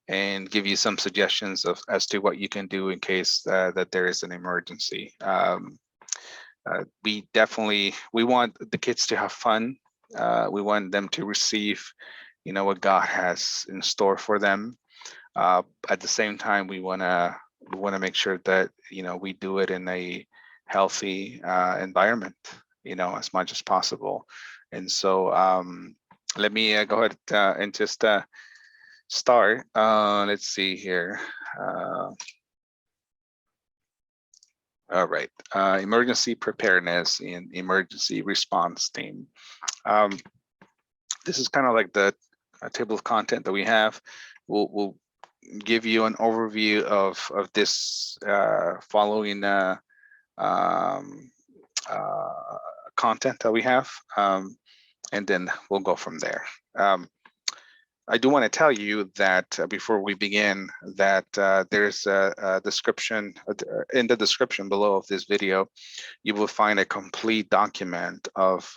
and give you some suggestions as to what you can do in case that there is an emergency. We want the kids to have fun. We want them to receive, what God has in store for them. At the same time, we want to make sure that we do it in a healthy environment, as much as possible. And so let me go ahead and just start. Let's see here. All right, emergency preparedness and emergency response team. This is kind of like the table of content that we have. We'll give you an overview of this following content that we have, and then we'll go from there. I do want to tell you that before we begin, that there's a description in the description below of this video. You will find a complete document of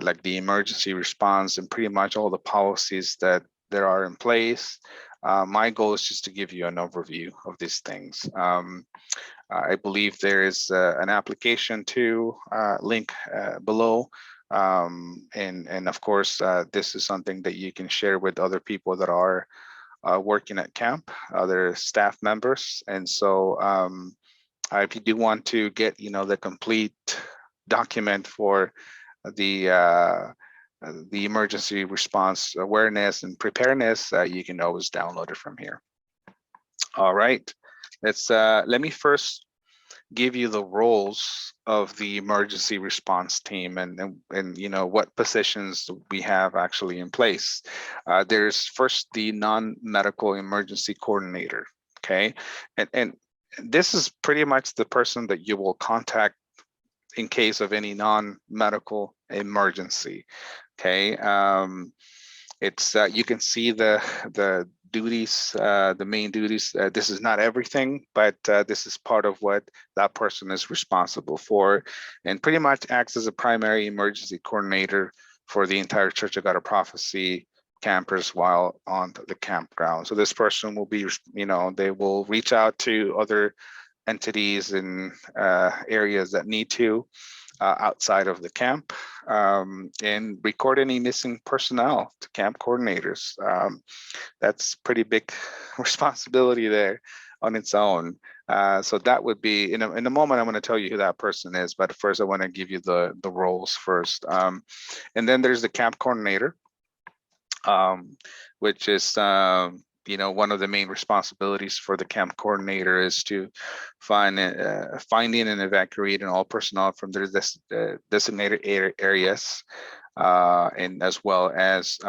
like the emergency response and pretty much all the policies that there are in place. My goal is just to give you an overview of these things. I believe there is an application to link below. And of course, this is something that you can share with other people that are working at camp, other staff members. And so if you do want to get, the complete document for the emergency response awareness and preparedness, you can always download it from here. All right, let me first give you the roles of the emergency response team and what positions we have actually in place. There's first the non-medical emergency coordinator, okay? And this is pretty much the person that you will contact in case of any non-medical emergency, okay? It's you can see the duties, the main duties. This is not everything, but this is part of what that person is responsible for, and pretty much acts as a primary emergency coordinator for the entire Church of God of Prophecy campers while on the campground. So this person will be, they will reach out to other entities and areas that need to outside of the camp, and record any missing personnel to camp coordinators. That's pretty big responsibility there on its own. So that would be, in a moment, I'm going to tell you who that person is, but first I want to give you the roles first. And then there's the camp coordinator, which is one of the main responsibilities for the camp coordinator is to finding and evacuating all personnel from their designated areas, and as well as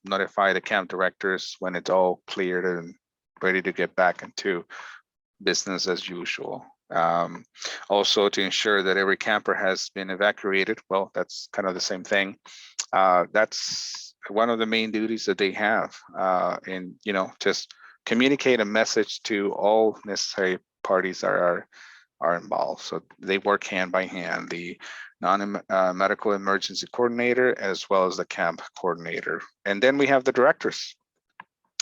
notify the camp directors when it's all cleared and ready to get back into business as usual. Also to ensure that every camper has been evacuated. Well, that's kind of the same thing. That's one of the main duties that they have, and just communicate a message to all necessary parties that are involved. So they work hand by hand, the non-medical emergency coordinator as well as the camp coordinator. And then we have the directors,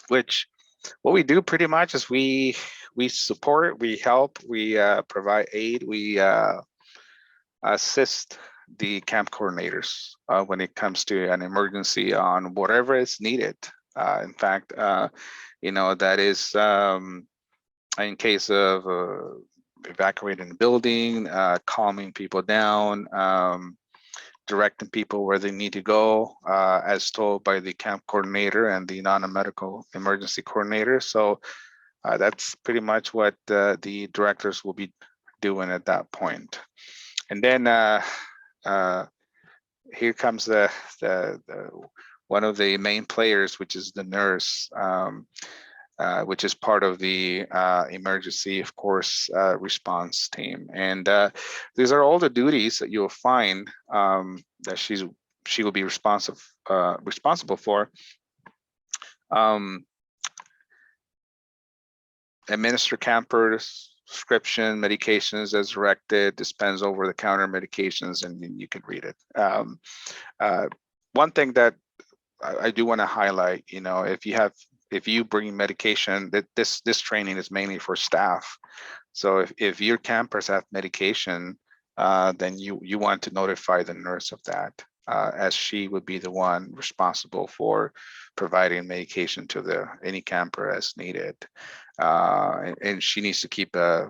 which what we do pretty much is we support, we help, we provide aid, we assist the camp coordinators when it comes to an emergency on whatever is needed. In fact, that is in case of evacuating the building, calming people down, directing people where they need to go, as told by the camp coordinator and the non-medical emergency coordinator. So that's pretty much what the directors will be doing at that point. And then here comes the one of the main players, which is the nurse, which is part of the emergency, of course, response team. And these are all the duties that you'll find that she will be responsible for. Administer campers, prescription medications as directed, dispense over-the-counter medications, and you can read it. One thing that I do want to highlight, if you bring medication, that this training is mainly for staff. So if your campers have medication, then you want to notify the nurse of that, as she would be the one responsible for providing medication to any camper as needed. And she needs to keep an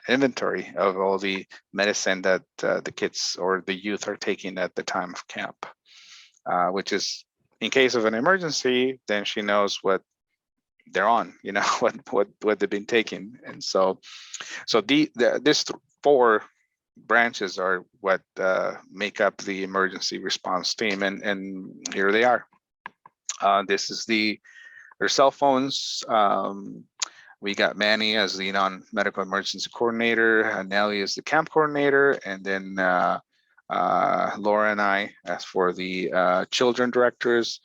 inventory of all the medicine that the kids or the youth are taking at the time of camp, which is, in case of an emergency, then she knows what they're on, what they've been taking. And so these 4 branches are what make up the emergency response team, and here they are. This is their cell phones. We got Manny as the non-medical emergency coordinator, Nelly as the camp coordinator, and then Laura and I as for the children directors,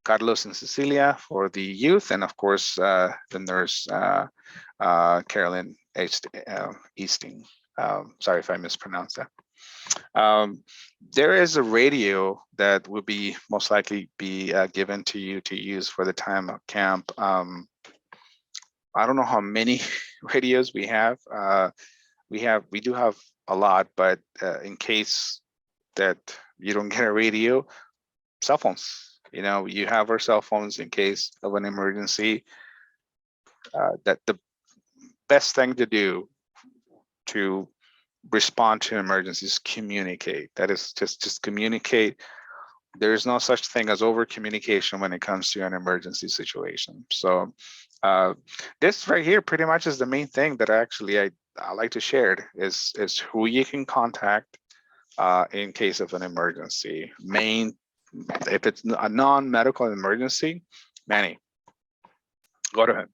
Carlos and Cecilia for the youth, and of course the nurse, Carolyn Easting. Sorry if I mispronounced that. There is a radio that will be most likely be given to you to use for the time of camp. I don't know how many radios we have. We do have a lot, but in case that you don't get a radio, cell phones. You have our cell phones in case of an emergency. That the best thing to do to respond to emergencies, communicate. That is just communicate. There's no such thing as over communication when it comes to an emergency situation. So this right here pretty much is the main thing that I like to share is who you can contact in case of an emergency. If it's a non-medical emergency, Manny, go to him.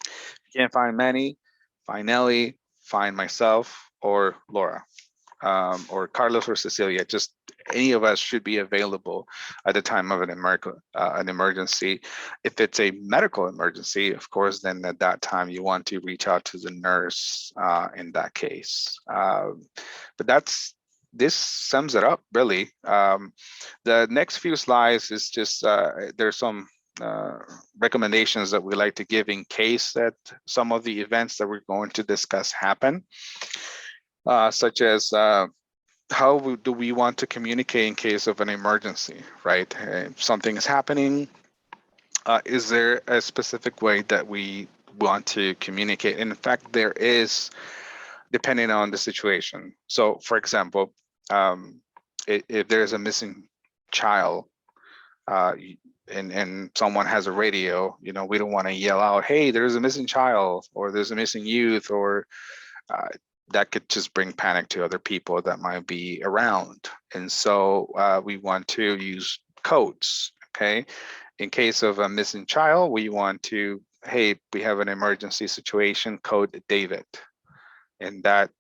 If you can't find Manny, find Nelly, find myself or Laura, or Carlos or Cecilia. Just any of us should be available at the time of an emergency. If it's a medical emergency, of course, then at that time you want to reach out to the nurse in that case. But this sums it up, really. The next few slides is just, there's some recommendations that we like to give in case that some of the events that we're going to discuss happen, such as how do we want to communicate in case of an emergency, right? If something is happening, is there a specific way that we want to communicate? And in fact, there is, depending on the situation. So for example, if there's a missing child, and someone has a radio, we don't want to yell out, hey, there's a missing child, or there's a missing youth, or that could just bring panic to other people that might be around. And so we want to use codes, okay? In case of a missing child, we want to, hey, we have an emergency situation, code David. And that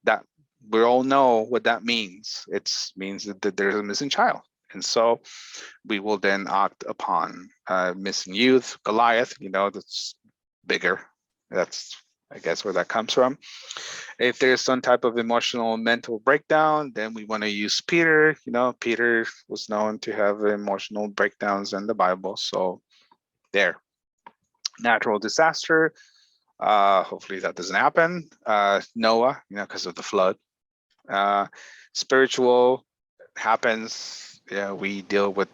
we all know what that means. It means that there's a missing child. And so we will then act upon missing youth, Goliath, that's bigger. That's, I guess, where that comes from. If there's some type of emotional mental breakdown, then we want to use Peter. Peter was known to have emotional breakdowns in the Bible. So there. Natural disaster. Hopefully that doesn't happen. Noah, because of the flood. Spiritual, happens. Yeah, we deal with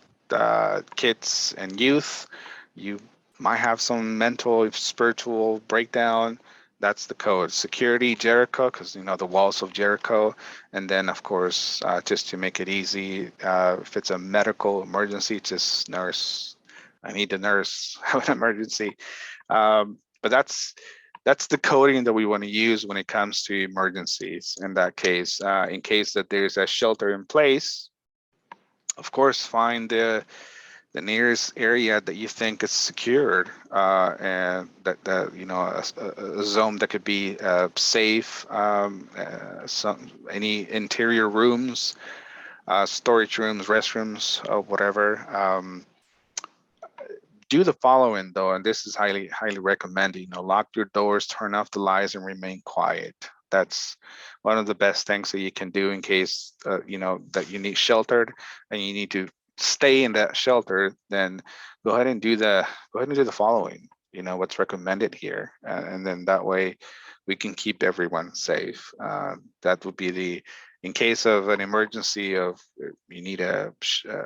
kids and youth. You might have some mental, spiritual breakdown. That's the code. Security, Jericho, because the walls of Jericho. And then, of course, just to make it easy, if it's a medical emergency, just nurse. I need a nurse. Have an emergency. But that's the coding that we want to use when it comes to emergencies. In that case, in case that there's a shelter in place, of course, find the nearest area that you think is secured, and that a zone that could be safe. Any interior rooms, storage rooms, restrooms, whatever. Do the following though, and this is highly recommended. Lock your doors, turn off the lights, and remain quiet. That's one of the best things that you can do in case that you need sheltered and you need to stay in that shelter. Then go ahead and do the following. What's recommended here, and then that way we can keep everyone safe. That would be in case of an emergency of you need a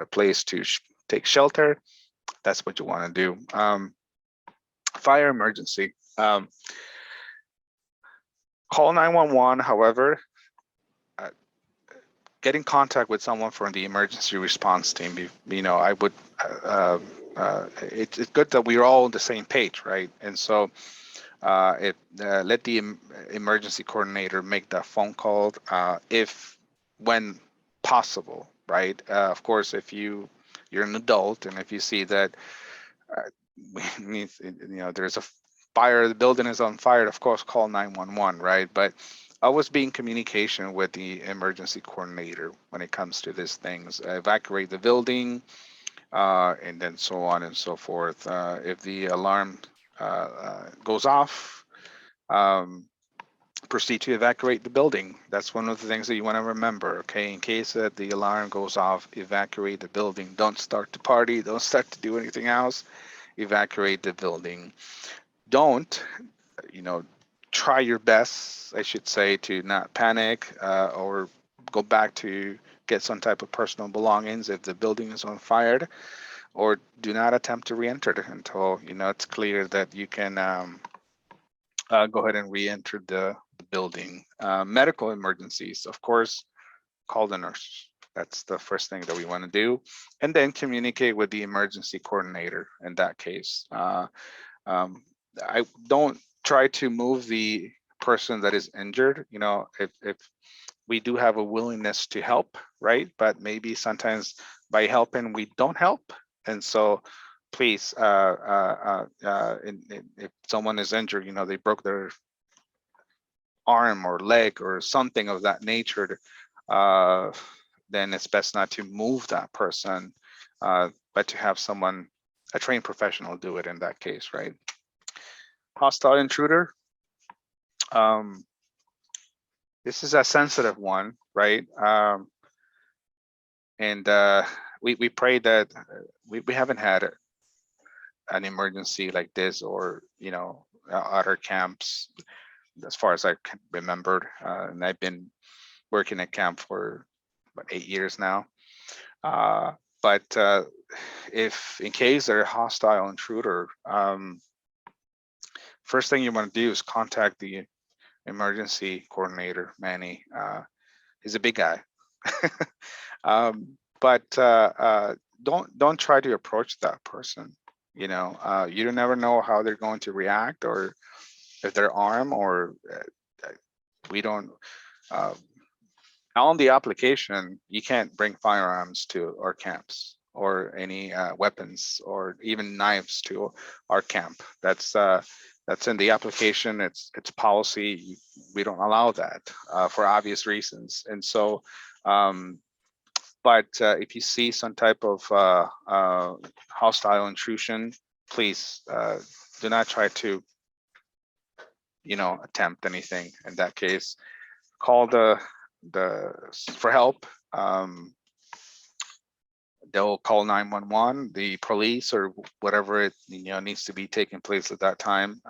place to take shelter. That's what you want to do. Fire emergency. Call 911. However, get in contact with someone from the emergency response team. I would. It's good that we're all on the same page, right? And so, let the emergency coordinator make that phone call when possible, right? Of course, if you're an adult and if you see that there's a fire, the building is on fire, of course, call 911, right? But always be in communication with the emergency coordinator when it comes to these things. Evacuate the building, and then so on and so forth. If the alarm goes off, proceed to evacuate the building. That's one of the things that you want to remember, okay? In case that the alarm goes off, evacuate the building. Don't start to party. Don't start to do anything else. Evacuate the building. Don't, try your best, I should say, to not panic or go back to get some type of personal belongings if the building is on fire, or do not attempt to re-enter until, it's clear that you can go ahead and re-enter the building. Medical emergencies, of course, call the nurse. That's the first thing that we want to do. And then communicate with the emergency coordinator in that case. I don't try to move the person that is injured. If we do have a willingness to help, right? But maybe sometimes by helping, we don't help. And so please, if someone is injured, they broke their arm or leg or something of that nature, then it's best not to move that person, but to have someone, a trained professional, do it in that case, right? Hostile intruder. This is a sensitive one, right? And we pray that we haven't had an emergency like this, or other camps, as far as I can remember. And I've been working at camp for about 8 years now. But if in case they're a hostile intruder, first thing you want to do is contact the emergency coordinator, Manny. He's a big guy. But don't try to approach that person. You don't never know how they're going to react, or if they're armed, or we don't. On the application, you can't bring firearms to our camps, or any weapons, or even knives to our camp. That's in the application. It's policy. We don't allow that for obvious reasons. And so, but if you see some type of hostile intrusion, please do not try to, attempt anything in that case. Call for help. They'll call 911, the police, or whatever it needs to be taking place at that time.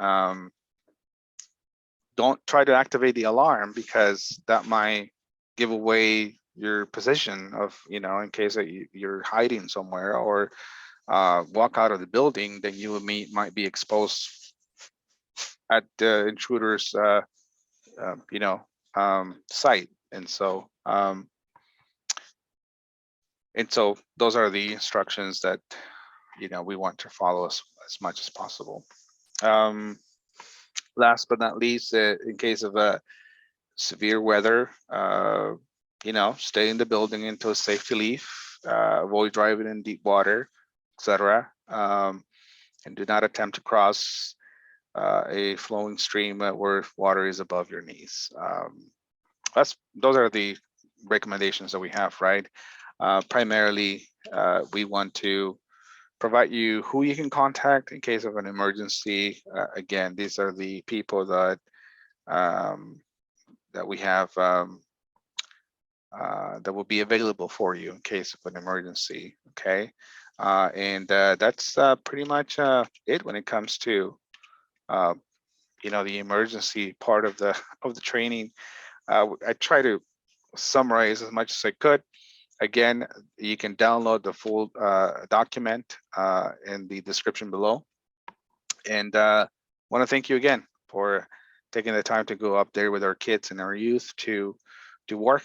Don't try to activate the alarm, because that might give away your position of, in case that you're hiding somewhere or walk out of the building, then you might be exposed at the intruder's site. And so those are the instructions that we want to follow as much as possible. Last but not least, in case of severe weather, stay in the building until safe to leave, avoid driving in deep water, etc. And do not attempt to cross a flowing stream where water is above your knees. Those are the recommendations that we have, right? Primarily, we want to provide you who you can contact in case of an emergency. Again, these are the people that we have that will be available for you in case of an emergency. Okay, and that's pretty much it when it comes to the emergency part of the training. I try to summarize as much as I could. Again, you can download the full document in the description below. And want to thank you again for taking the time to go up there with our kids and our youth to work.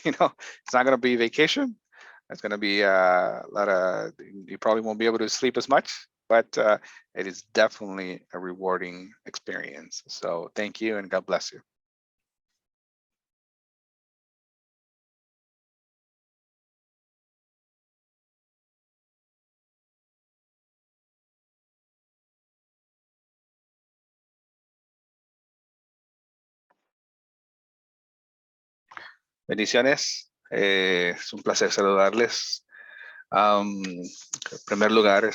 It's not going to be vacation. It's going to be a lot of, you probably won't be able to sleep as much, but it is definitely a rewarding experience. So thank you and God bless you. Bendiciones. Es un placer saludarles. En primer lugar,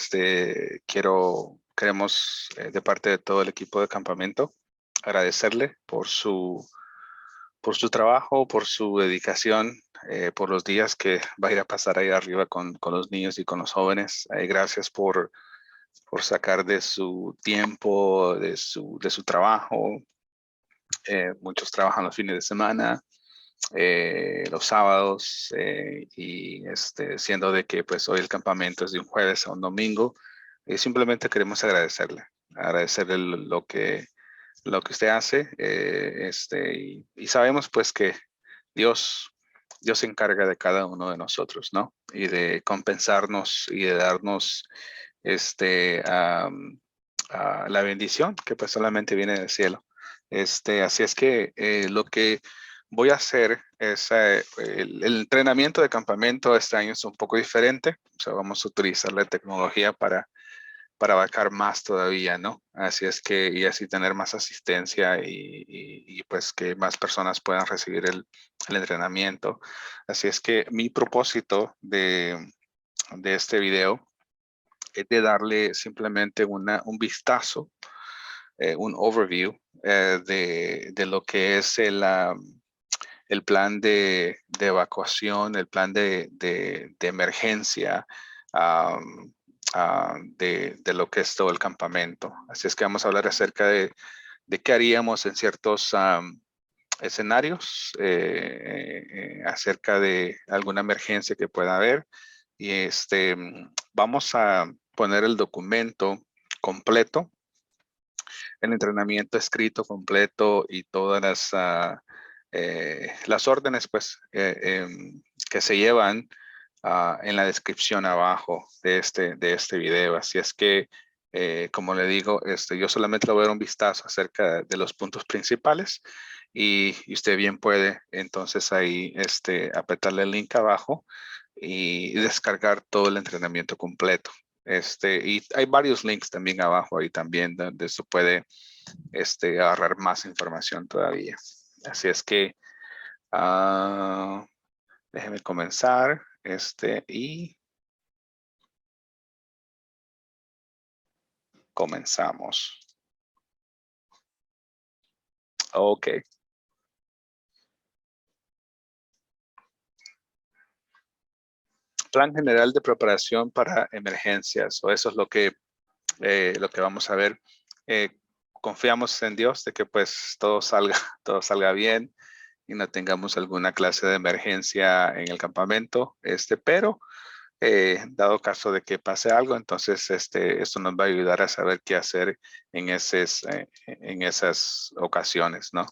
queremos de parte de todo el equipo de campamento agradecerle por su trabajo, por su dedicación, por los días que va a ir a pasar ahí arriba con los niños y con los jóvenes. Gracias por sacar de su tiempo, de su trabajo. Muchos trabajan los fines de semana. Los sábados y siendo de que pues hoy el campamento es de un jueves a un domingo, simplemente queremos agradecerle lo que usted hace, y sabemos pues que Dios se encarga de cada uno de nosotros, ¿no? Y de compensarnos y de darnos la bendición que pues solamente viene del cielo. Así es que lo que voy a hacer es el entrenamiento de campamento este año es un poco diferente. O sea, vamos a utilizar la tecnología para abarcar más todavía, ¿no? Así es que, y así tener más asistencia y pues que más personas puedan recibir el entrenamiento. Así es que mi propósito de este video es de darle simplemente un vistazo, un overview de lo que es el plan de evacuación, el plan de emergencia de lo que es todo el campamento. Así es que vamos a hablar acerca de qué haríamos en ciertos escenarios, acerca de alguna emergencia que pueda haber. Y vamos a poner el documento completo, el entrenamiento escrito completo y todas las órdenes pues que se llevan en la descripción abajo de este video. Así es que como le digo, yo solamente le voy a dar un vistazo acerca de los puntos principales y usted bien puede entonces ahí apretarle el link abajo y descargar todo el entrenamiento completo. Y hay varios links también abajo ahí también donde se puede agarrar más información todavía. Así es que déjeme comenzar y comenzamos. Ok. Plan general de preparación para emergencias, o eso es lo que vamos a ver. Confiamos en Dios de que pues todo salga bien. y no tengamos alguna clase de emergencia en el campamento, pero dado caso de que pase algo, entonces esto nos va a ayudar a saber qué hacer en esas ocasiones, ¿no?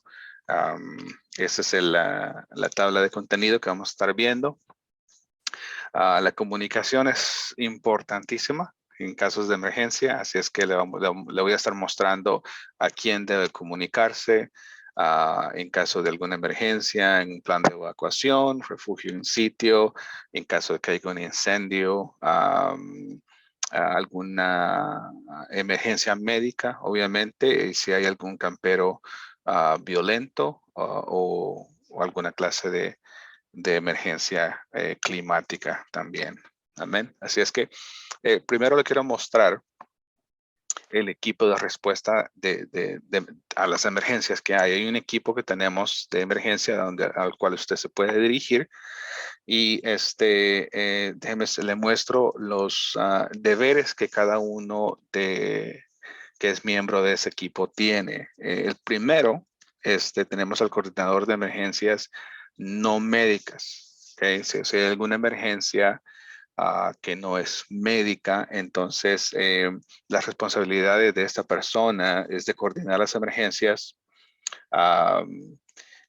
Esa es la tabla de contenido que vamos a estar viendo. La comunicación es importantísima en casos de emergencia, así es que le voy a estar mostrando a quién debe comunicarse en caso de alguna emergencia, en un plan de evacuación, refugio en sitio, en caso de que haya un incendio, alguna emergencia médica, obviamente, y si hay algún campero violento o alguna clase de emergencia climática también. Amén. Así es que primero le quiero mostrar el equipo de respuesta a las emergencias que hay. Hay un equipo que tenemos de emergencia al cual usted se puede dirigir y déjeme, le muestro los deberes que cada uno que es miembro de ese equipo tiene. El primero, tenemos al coordinador de emergencias no médicas. ¿Okay? Si hay alguna emergencia que no es médica, entonces las responsabilidades de esta persona es de coordinar las emergencias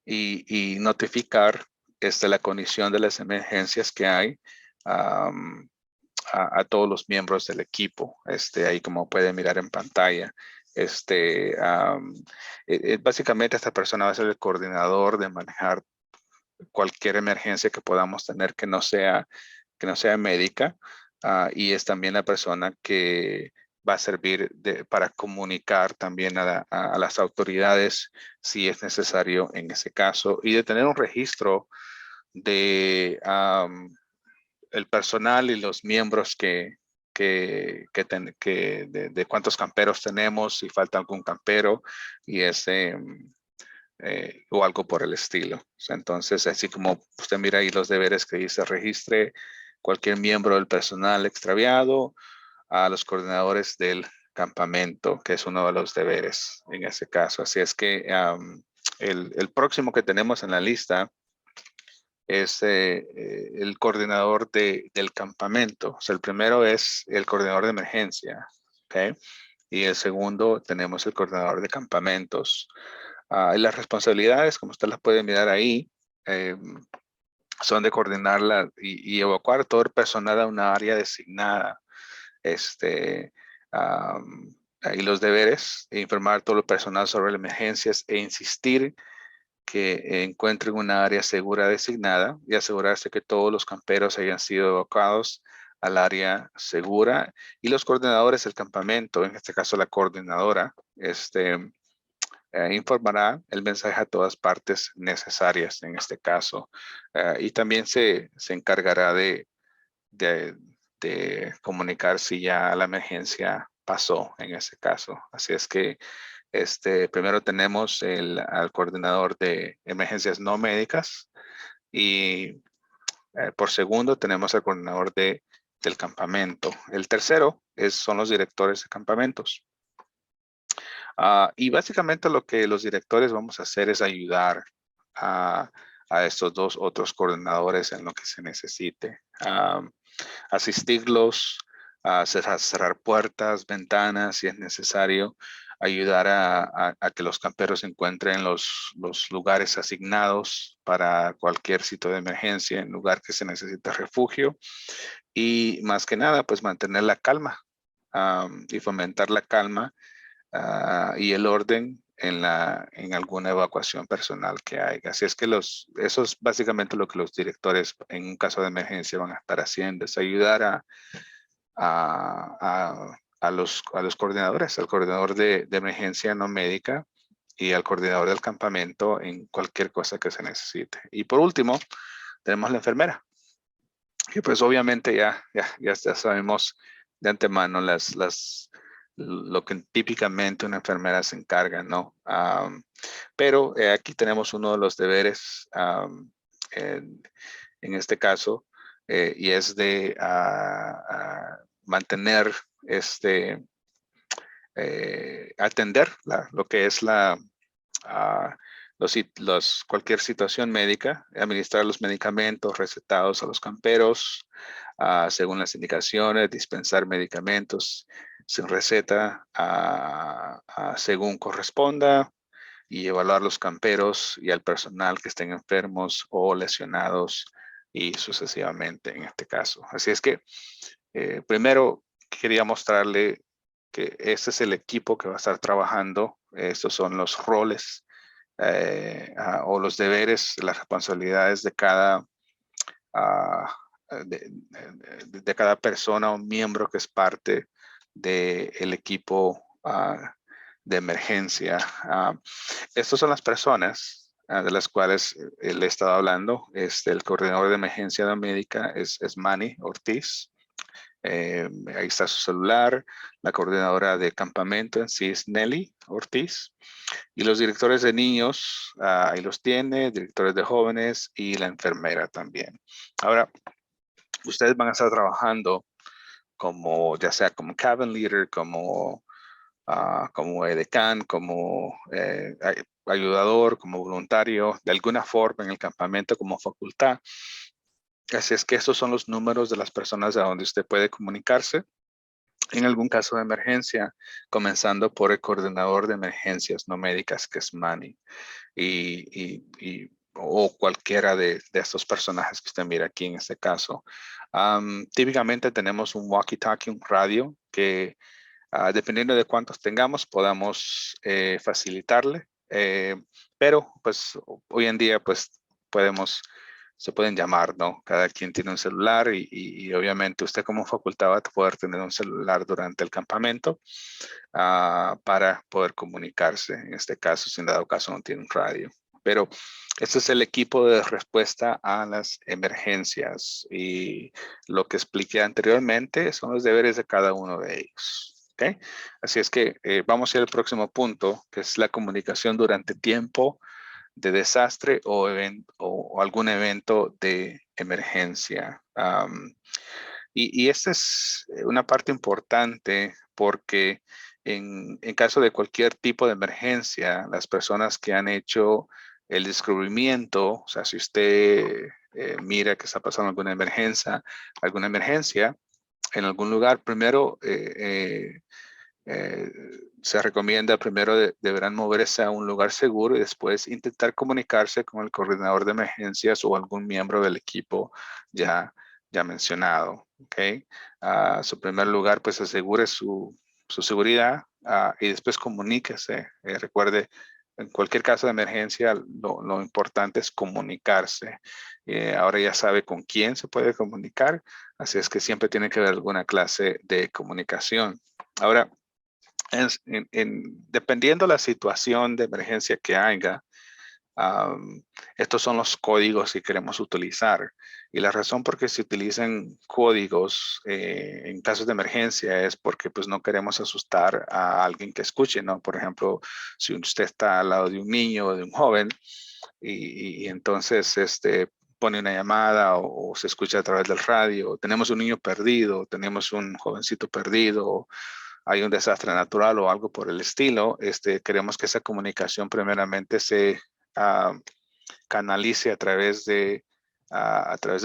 y notificar la condición de las emergencias que hay a todos los miembros del equipo. Ahí como puede mirar en pantalla. Básicamente esta persona va a ser el coordinador de manejar cualquier emergencia que podamos tener que no sea médica y es también la persona que va a servir para comunicar también a las autoridades si es necesario en ese caso y de tener un registro de el personal y los miembros de cuántos camperos tenemos, si falta algún campero y o algo por el estilo. Entonces, así como usted mira ahí los deberes que dice, registre cualquier miembro del personal extraviado a los coordinadores del campamento, que es uno de los deberes en ese caso. Así es que el próximo que tenemos en la lista es el coordinador del campamento. O sea, el primero es el coordinador de emergencia, ¿ok? Y el segundo tenemos el coordinador de campamentos. Y las responsabilidades, como usted las puede mirar ahí, son de coordinarla y evacuar todo el personal a una área designada. Y los deberes, informar a todo el personal sobre las emergencias e insistir que encuentren una área segura designada y asegurarse que todos los camperos hayan sido evacuados al área segura y los coordinadores del campamento, en este caso la coordinadora, informará el mensaje a todas partes necesarias en este caso y también se encargará de comunicar si ya la emergencia pasó en ese caso. Así es que primero tenemos al coordinador de emergencias no médicas y por segundo tenemos al coordinador del campamento. El tercero son los directores de campamentos. Y básicamente lo que los directores vamos a hacer es ayudar a estos dos otros coordinadores en lo que se necesite. Asistirlos, a cerrar puertas, ventanas, si es necesario, ayudar a que los camperos encuentren los lugares asignados para cualquier sitio de emergencia, en lugar que se necesite refugio. Y más que nada, pues mantener la calma y fomentar la calma y el orden en alguna evacuación personal que haya. Así es que eso es básicamente lo que los directores en un caso de emergencia van a estar haciendo, es ayudar a los coordinadores, al coordinador de emergencia no médica y al coordinador del campamento en cualquier cosa que se necesite. Y por último, tenemos la enfermera, que pues obviamente ya sabemos de antemano lo que típicamente una enfermera se encarga, ¿no? Pero aquí tenemos uno de los deberes en este caso y es de mantener atender lo que es cualquier situación médica, administrar los medicamentos recetados a los camperos, según las indicaciones, dispensar medicamentos sin receta, según corresponda, y evaluar los camperos y al personal que estén enfermos o lesionados y sucesivamente en este caso. Así es que primero quería mostrarle que este es el equipo que va a estar trabajando. Estos son los roles o los deberes, las responsabilidades de cada, de cada persona o miembro que es parte del equipo de emergencia. Estas son las personas de las cuales le he estado hablando. El coordinador de emergencia médica es Manny Ortiz. Ahí está su celular. La coordinadora de campamento en sí es Nelly Ortiz. Y los directores de niños, ahí los tiene, directores de jóvenes y la enfermera también. Ahora, ustedes van a estar trabajando como, ya sea como cabin leader, como edecán, como ayudador, como voluntario, de alguna forma en el campamento como facultad. Así es que estos son los números de las personas a donde usted puede comunicarse en algún caso de emergencia, comenzando por el coordinador de emergencias no médicas, que es Manny, o cualquiera de estos personajes que usted mira aquí en este caso. Típicamente tenemos un walkie-talkie, un radio, que dependiendo de cuántos tengamos, podamos facilitarle. Pero pues hoy en día pues se pueden llamar, ¿no? Cada quien tiene un celular y obviamente usted como facultad va a poder tener un celular durante el campamento para poder comunicarse. En este caso, si en dado caso no tiene un radio. Pero este es el equipo de respuesta a las emergencias y lo que expliqué anteriormente son los deberes de cada uno de ellos. ¿Okay? Así es que vamos a ir al próximo punto, que es la comunicación durante tiempo de desastre o algún evento de emergencia. Y esta es una parte importante porque en caso de cualquier tipo de emergencia, las personas que han hecho el descubrimiento, o sea, si usted mira que está pasando alguna emergencia en algún lugar, primero se recomienda primero deberán moverse a un lugar seguro y después intentar comunicarse con el coordinador de emergencias o algún miembro del equipo ya mencionado. ¿Okay? Su primer lugar, pues asegure su seguridad y después comuníquese. Recuerde, en cualquier caso de emergencia, lo importante es comunicarse. Ahora ya sabe con quién se puede comunicar, así es que siempre tiene que haber alguna clase de comunicación. Ahora, dependiendo la situación de emergencia que haya, estos son los códigos que queremos utilizar. Y la razón por qué se utilizan códigos en casos de emergencia es porque pues no queremos asustar a alguien que escuche, ¿no? Por ejemplo, si usted está al lado de un niño o de un joven y entonces pone una llamada o se escucha a través del radio, tenemos un niño perdido, tenemos un jovencito perdido, hay un desastre natural o algo por el estilo, queremos que esa comunicación primeramente se canalice a través de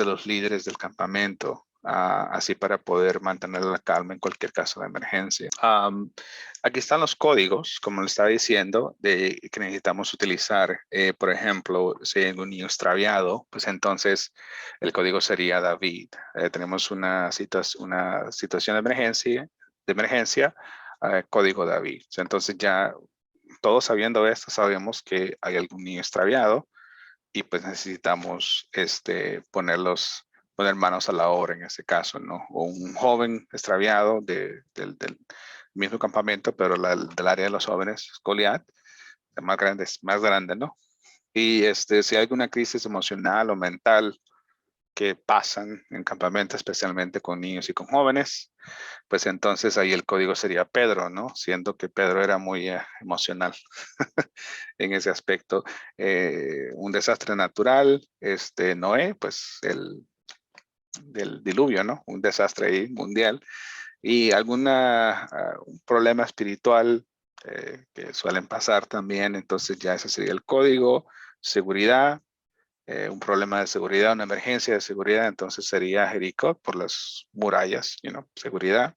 los líderes del campamento, así para poder mantener la calma en cualquier caso de emergencia. Aquí están los códigos, como le estaba diciendo, que necesitamos utilizar. Por ejemplo, si hay un niño extraviado, pues entonces el código sería David. Tenemos una situación de emergencia, código David. Entonces ya todos sabiendo esto, sabemos que hay algún niño extraviado y pues necesitamos poner manos a la obra en ese caso, ¿no? O un joven extraviado del mismo campamento, pero del área de los jóvenes, Goliat, más grande, ¿no? Y si hay alguna crisis emocional o mental que pasan en campamento, especialmente con niños y con jóvenes, pues entonces ahí el código sería Pedro, ¿no? Siendo que Pedro era muy emocional en ese aspecto. Un desastre natural, Noé, pues del diluvio, ¿no? Un desastre ahí mundial. Y un problema espiritual, que suelen pasar también. Entonces ya ese sería el código, seguridad, un problema de seguridad, una emergencia de seguridad, entonces sería Jericó por las murallas, seguridad.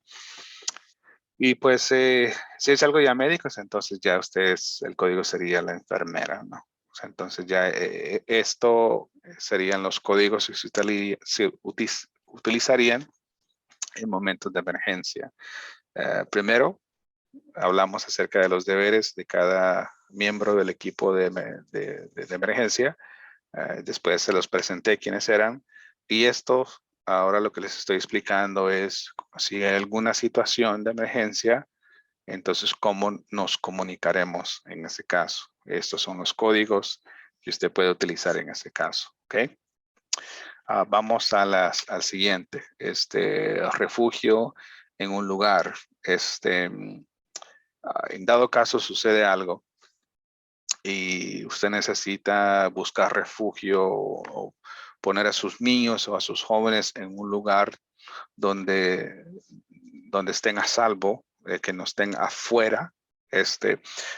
Y pues si es algo ya médico, entonces ya el código sería la enfermera, ¿no? O sea, entonces ya esto serían los códigos que se utilizarían en momentos de emergencia. Primero, hablamos acerca de los deberes de cada miembro del equipo de emergencia. Después se los presenté quiénes eran. Y esto, ahora lo que les estoy explicando es si hay alguna situación de emergencia, entonces cómo nos comunicaremos en ese caso. Estos son los códigos que usted puede utilizar en ese caso. ¿Ok? Vamos al siguiente. Refugio en un lugar. En dado caso sucede algo y usted necesita buscar refugio o poner a sus niños o a sus jóvenes en un lugar donde estén a salvo, que no estén afuera,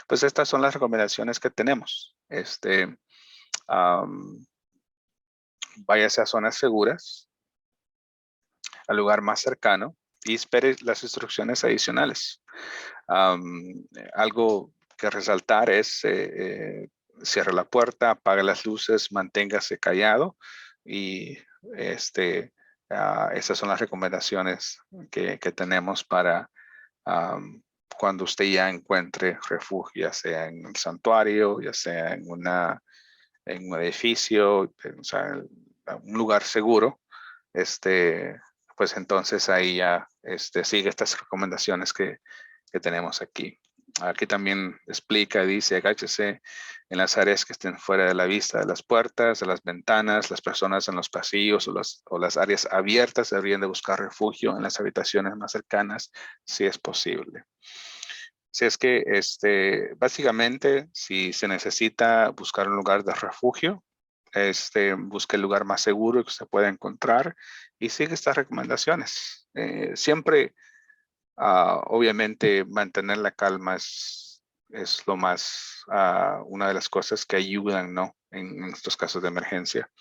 pues estas son las recomendaciones que tenemos. Váyase a zonas seguras, al lugar más cercano y espere las instrucciones adicionales. Algo que resaltar es cierre la puerta, apague las luces, manténgase callado y esas son las recomendaciones que tenemos para cuando usted ya encuentre refugio, ya sea en el santuario, ya sea en un edificio, o sea, un lugar seguro, pues entonces ahí ya sigue estas recomendaciones que tenemos aquí. Aquí también explica, dice, agáchese en las áreas que estén fuera de la vista de las puertas, de las ventanas, las personas en los pasillos o las áreas abiertas deberían de buscar refugio en las habitaciones más cercanas, si es posible. Si es que, básicamente, si se necesita buscar un lugar de refugio, busque el lugar más seguro que se pueda encontrar y sigue estas recomendaciones. Siempre, obviamente, mantener la calma es lo más, una de las cosas que ayudan, ¿no? En estos casos de emergencia.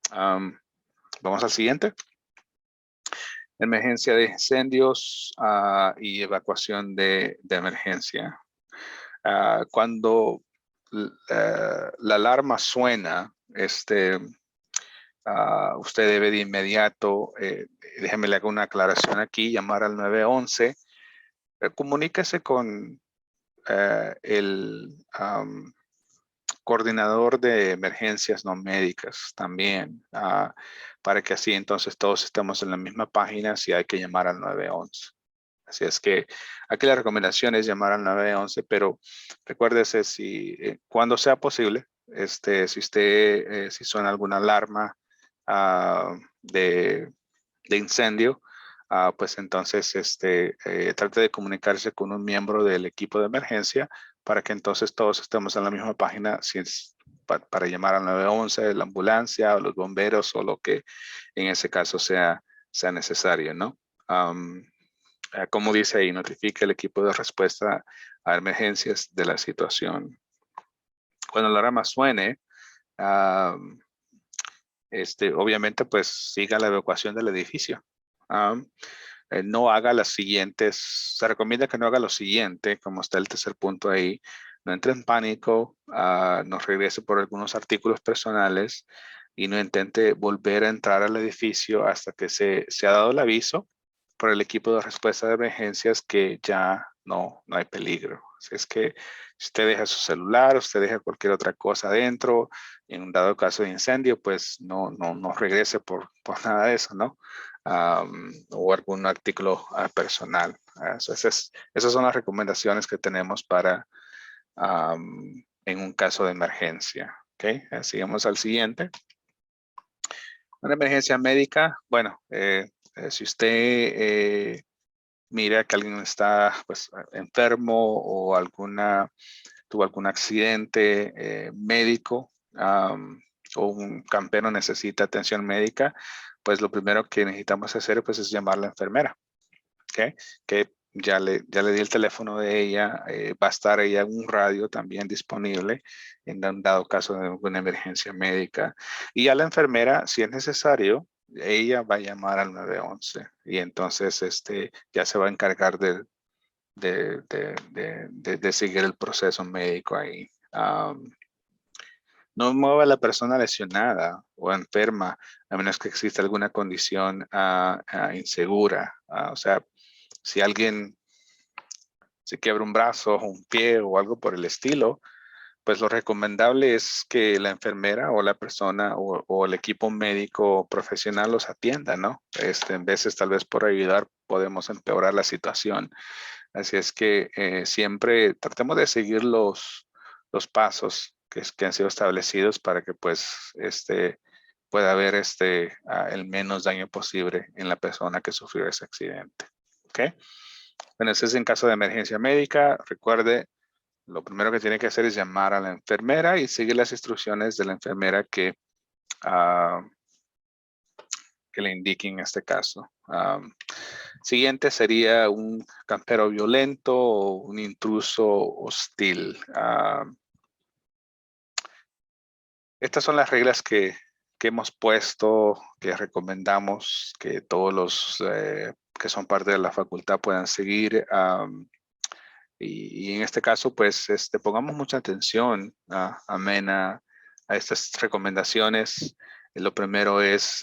Vamos al siguiente. Emergencia de incendios y evacuación de emergencia. Cuando la alarma suena, usted debe de inmediato, déjeme le hago una aclaración aquí, llamar al 911, comuníquese con el coordinador de emergencias no médicas también, para que así entonces todos estemos en la misma página si hay que llamar al 911. Así es que aquí la recomendación es llamar al 911, pero recuérdese cuando sea posible, si suena alguna alarma de incendio, pues entonces trate de comunicarse con un miembro del equipo de emergencia para que entonces todos estemos en la misma página si es para llamar al 911, la ambulancia o los bomberos o lo que en ese caso sea necesario, ¿no? Como dice ahí, notifica el equipo de respuesta a emergencias de la situación. Cuando la alarma suene, obviamente pues siga la evacuación del edificio. No haga las siguientes, se recomienda que no haga lo siguiente, como está el tercer punto ahí, no entre en pánico, no regrese por algunos artículos personales y no intente volver a entrar al edificio hasta que se ha dado el aviso por el equipo de respuesta de emergencias que ya no hay peligro. Así es que si usted deja su celular, usted deja cualquier otra cosa adentro, en un dado caso de incendio, pues no regrese por nada de eso, ¿no? O algún artículo personal. Esas son las recomendaciones que tenemos para en un caso de emergencia. ¿Okay? Sigamos al siguiente. Una emergencia médica, bueno, si usted mira que alguien está pues, enfermo o tuvo algún accidente médico o un campero necesita atención médica, pues lo primero que necesitamos hacer pues, es llamar a la enfermera. ¿Okay? Que ya le di el teléfono de ella, va a estar ella en un radio también disponible en dado caso de una emergencia médica. Y a la enfermera, si es necesario, ella va a llamar al 911 y entonces ya se va a encargar de seguir el proceso médico ahí. No mueva a la persona lesionada o enferma, a menos que exista alguna condición insegura. O sea, si alguien se quiebra un brazo, un pie o algo por el estilo, pues lo recomendable es que la enfermera o la persona o el equipo médico profesional los atienda, ¿no? En veces tal vez por ayudar podemos empeorar la situación. Así es que siempre tratemos de seguir los pasos que han sido establecidos para que pues pueda haber el menos daño posible en la persona que sufrió ese accidente. ¿Ok? Bueno, ese es en caso de emergencia médica. Recuerde, lo primero que tiene que hacer es llamar a la enfermera y seguir las instrucciones de la enfermera que le indique en este caso. Siguiente sería un campero violento o un intruso hostil. Estas son las reglas que hemos puesto, que recomendamos que todos los que son parte de la facultad puedan seguir. Y en este caso, pues, pongamos mucha atención, amena, a estas recomendaciones. Lo primero es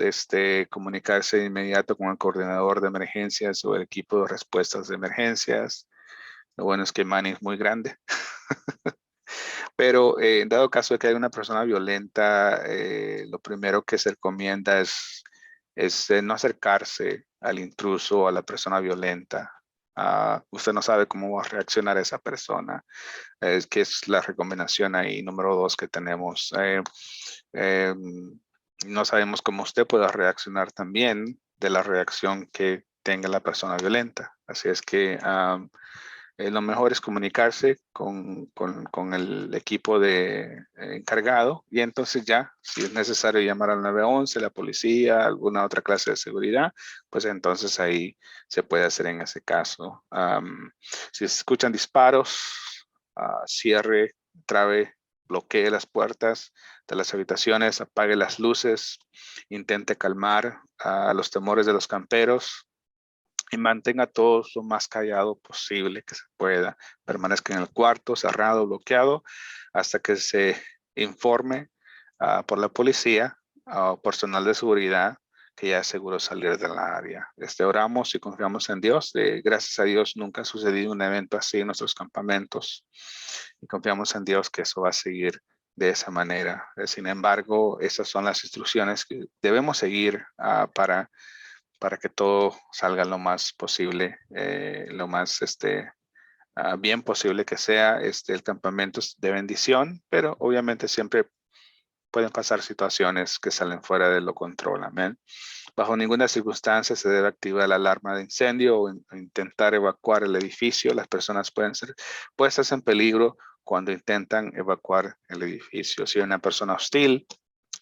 comunicarse de inmediato con el coordinador de emergencias o el equipo de respuestas de emergencias. Lo bueno es que Manny es muy grande. Pero en dado caso de que haya una persona violenta, lo primero que se recomienda es no acercarse al intruso o a la persona violenta. Usted no sabe cómo va a reaccionar esa persona. Es que es la recomendación ahí número 2 que tenemos. No sabemos cómo usted pueda reaccionar también de la reacción que tenga la persona violenta. Así es que lo mejor es comunicarse con el equipo de encargado y entonces ya, si es necesario llamar al 911, la policía, alguna otra clase de seguridad, pues entonces ahí se puede hacer en ese caso. Si se escuchan disparos, cierre, trabe, bloquee las puertas de las habitaciones, apague las luces, intente calmar los temores de los camperos y mantenga todo lo más callado posible que se pueda. Permanezca en el cuarto cerrado, bloqueado, hasta que se informe por la policía o personal de seguridad que ya es seguro salir de la área. Oramos y confiamos en Dios. Gracias a Dios nunca ha sucedido un evento así en nuestros campamentos y confiamos en Dios que eso va a seguir de esa manera. Sin embargo, esas son las instrucciones que debemos seguir para que todo salga lo más posible, lo más bien posible que sea. El campamento es de bendición, pero obviamente siempre pueden pasar situaciones que salen fuera de lo control. Amén. Bajo ninguna circunstancia se debe activar la alarma de incendio o intentar evacuar el edificio. Las personas pueden ser puestas en peligro cuando intentan evacuar el edificio. Si hay una persona hostil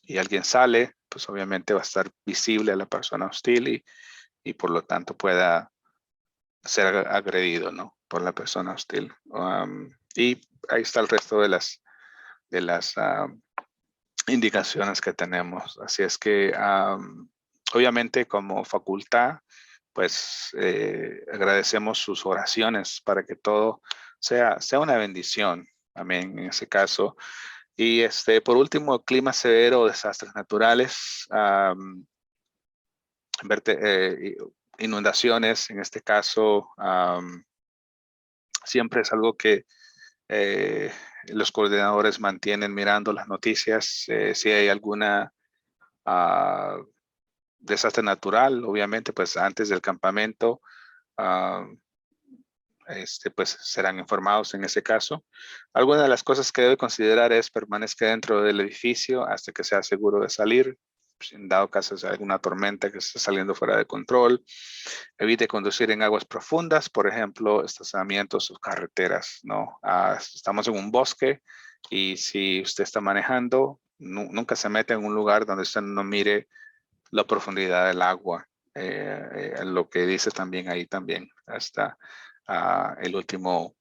y alguien sale, pues obviamente va a estar visible a la persona hostil y por lo tanto pueda ser agredido, ¿no? Por la persona hostil. Y ahí está el resto de las indicaciones que tenemos. Así es que obviamente como facultad, pues agradecemos sus oraciones para que todo sea una bendición. Amén, en ese caso. Y por último, clima severo o desastres naturales. Inundaciones, en este caso, siempre es algo que los coordinadores mantienen mirando las noticias. Si hay alguna desastre natural, obviamente, pues antes del campamento, pues serán informados en ese caso. Alguna de las cosas que debe considerar es permanezca dentro del edificio hasta que sea seguro de salir. En dado caso de alguna tormenta que esté saliendo fuera de control. Evite conducir en aguas profundas, por ejemplo, estacionamientos o carreteras, ¿no? Estamos en un bosque y si usted está manejando, nunca se mete en un lugar donde usted no mire la profundidad del agua. Lo que dice también ahí también está el último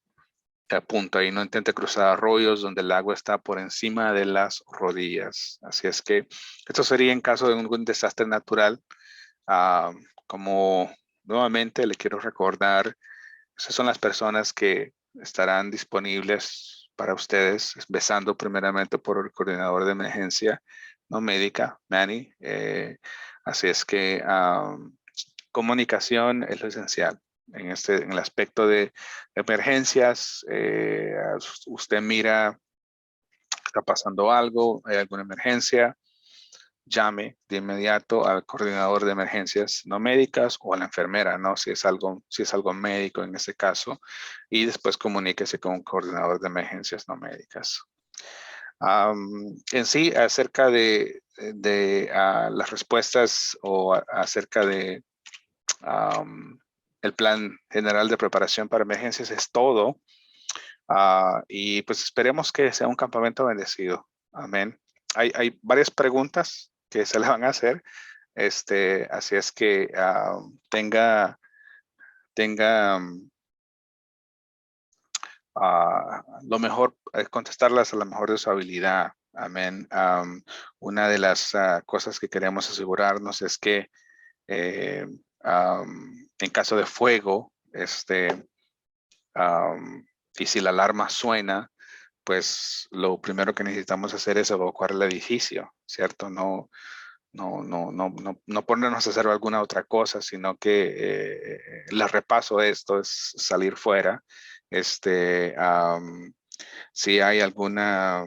punto ahí: no intente cruzar arroyos donde el agua está por encima de las rodillas. Así es que esto sería en caso de un desastre natural. Como nuevamente le quiero recordar, esas son las personas que estarán disponibles para ustedes, empezando primeramente por el coordinador de emergencia no médica, Manny. Así es que comunicación es lo esencial. En el aspecto de emergencias, usted mira, está pasando algo, hay alguna emergencia, llame de inmediato al coordinador de emergencias no médicas o a la enfermera, ¿no? Si es algo médico en ese caso, y después comuníquese con un coordinador de emergencias no médicas. En sí, acerca de las respuestas o acerca de el plan general de preparación para emergencias es todo. Y pues esperemos que sea un campamento bendecido. Amén. Hay varias preguntas que se le van a hacer. Así es que tenga lo mejor, contestarlas a lo mejor de su habilidad. Amén. Una de las cosas que queremos asegurarnos es que en caso de fuego, y si la alarma suena, pues lo primero que necesitamos hacer es evacuar el edificio, ¿cierto? No ponernos a hacer alguna otra cosa, sino que le repaso esto, es salir fuera. Si hay alguna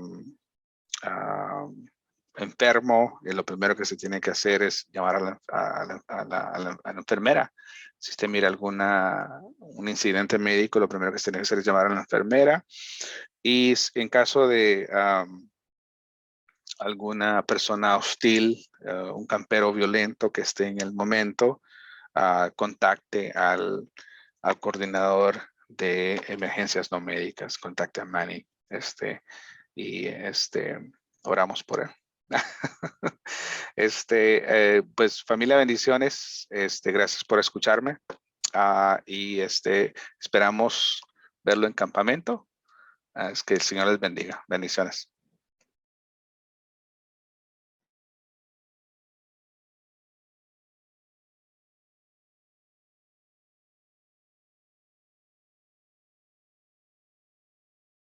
enfermo, lo primero que se tiene que hacer es llamar a la enfermera. Si usted mira un incidente médico, lo primero que se tiene que hacer es llamar a la enfermera. Y en caso de alguna persona hostil, un campero violento que esté en el momento, contacte al coordinador de emergencias no médicas, contacte a Manny, y oramos por él. Pues familia, bendiciones, gracias por escucharme, y esperamos verlo en campamento. Es que el Señor les bendiga. Bendiciones.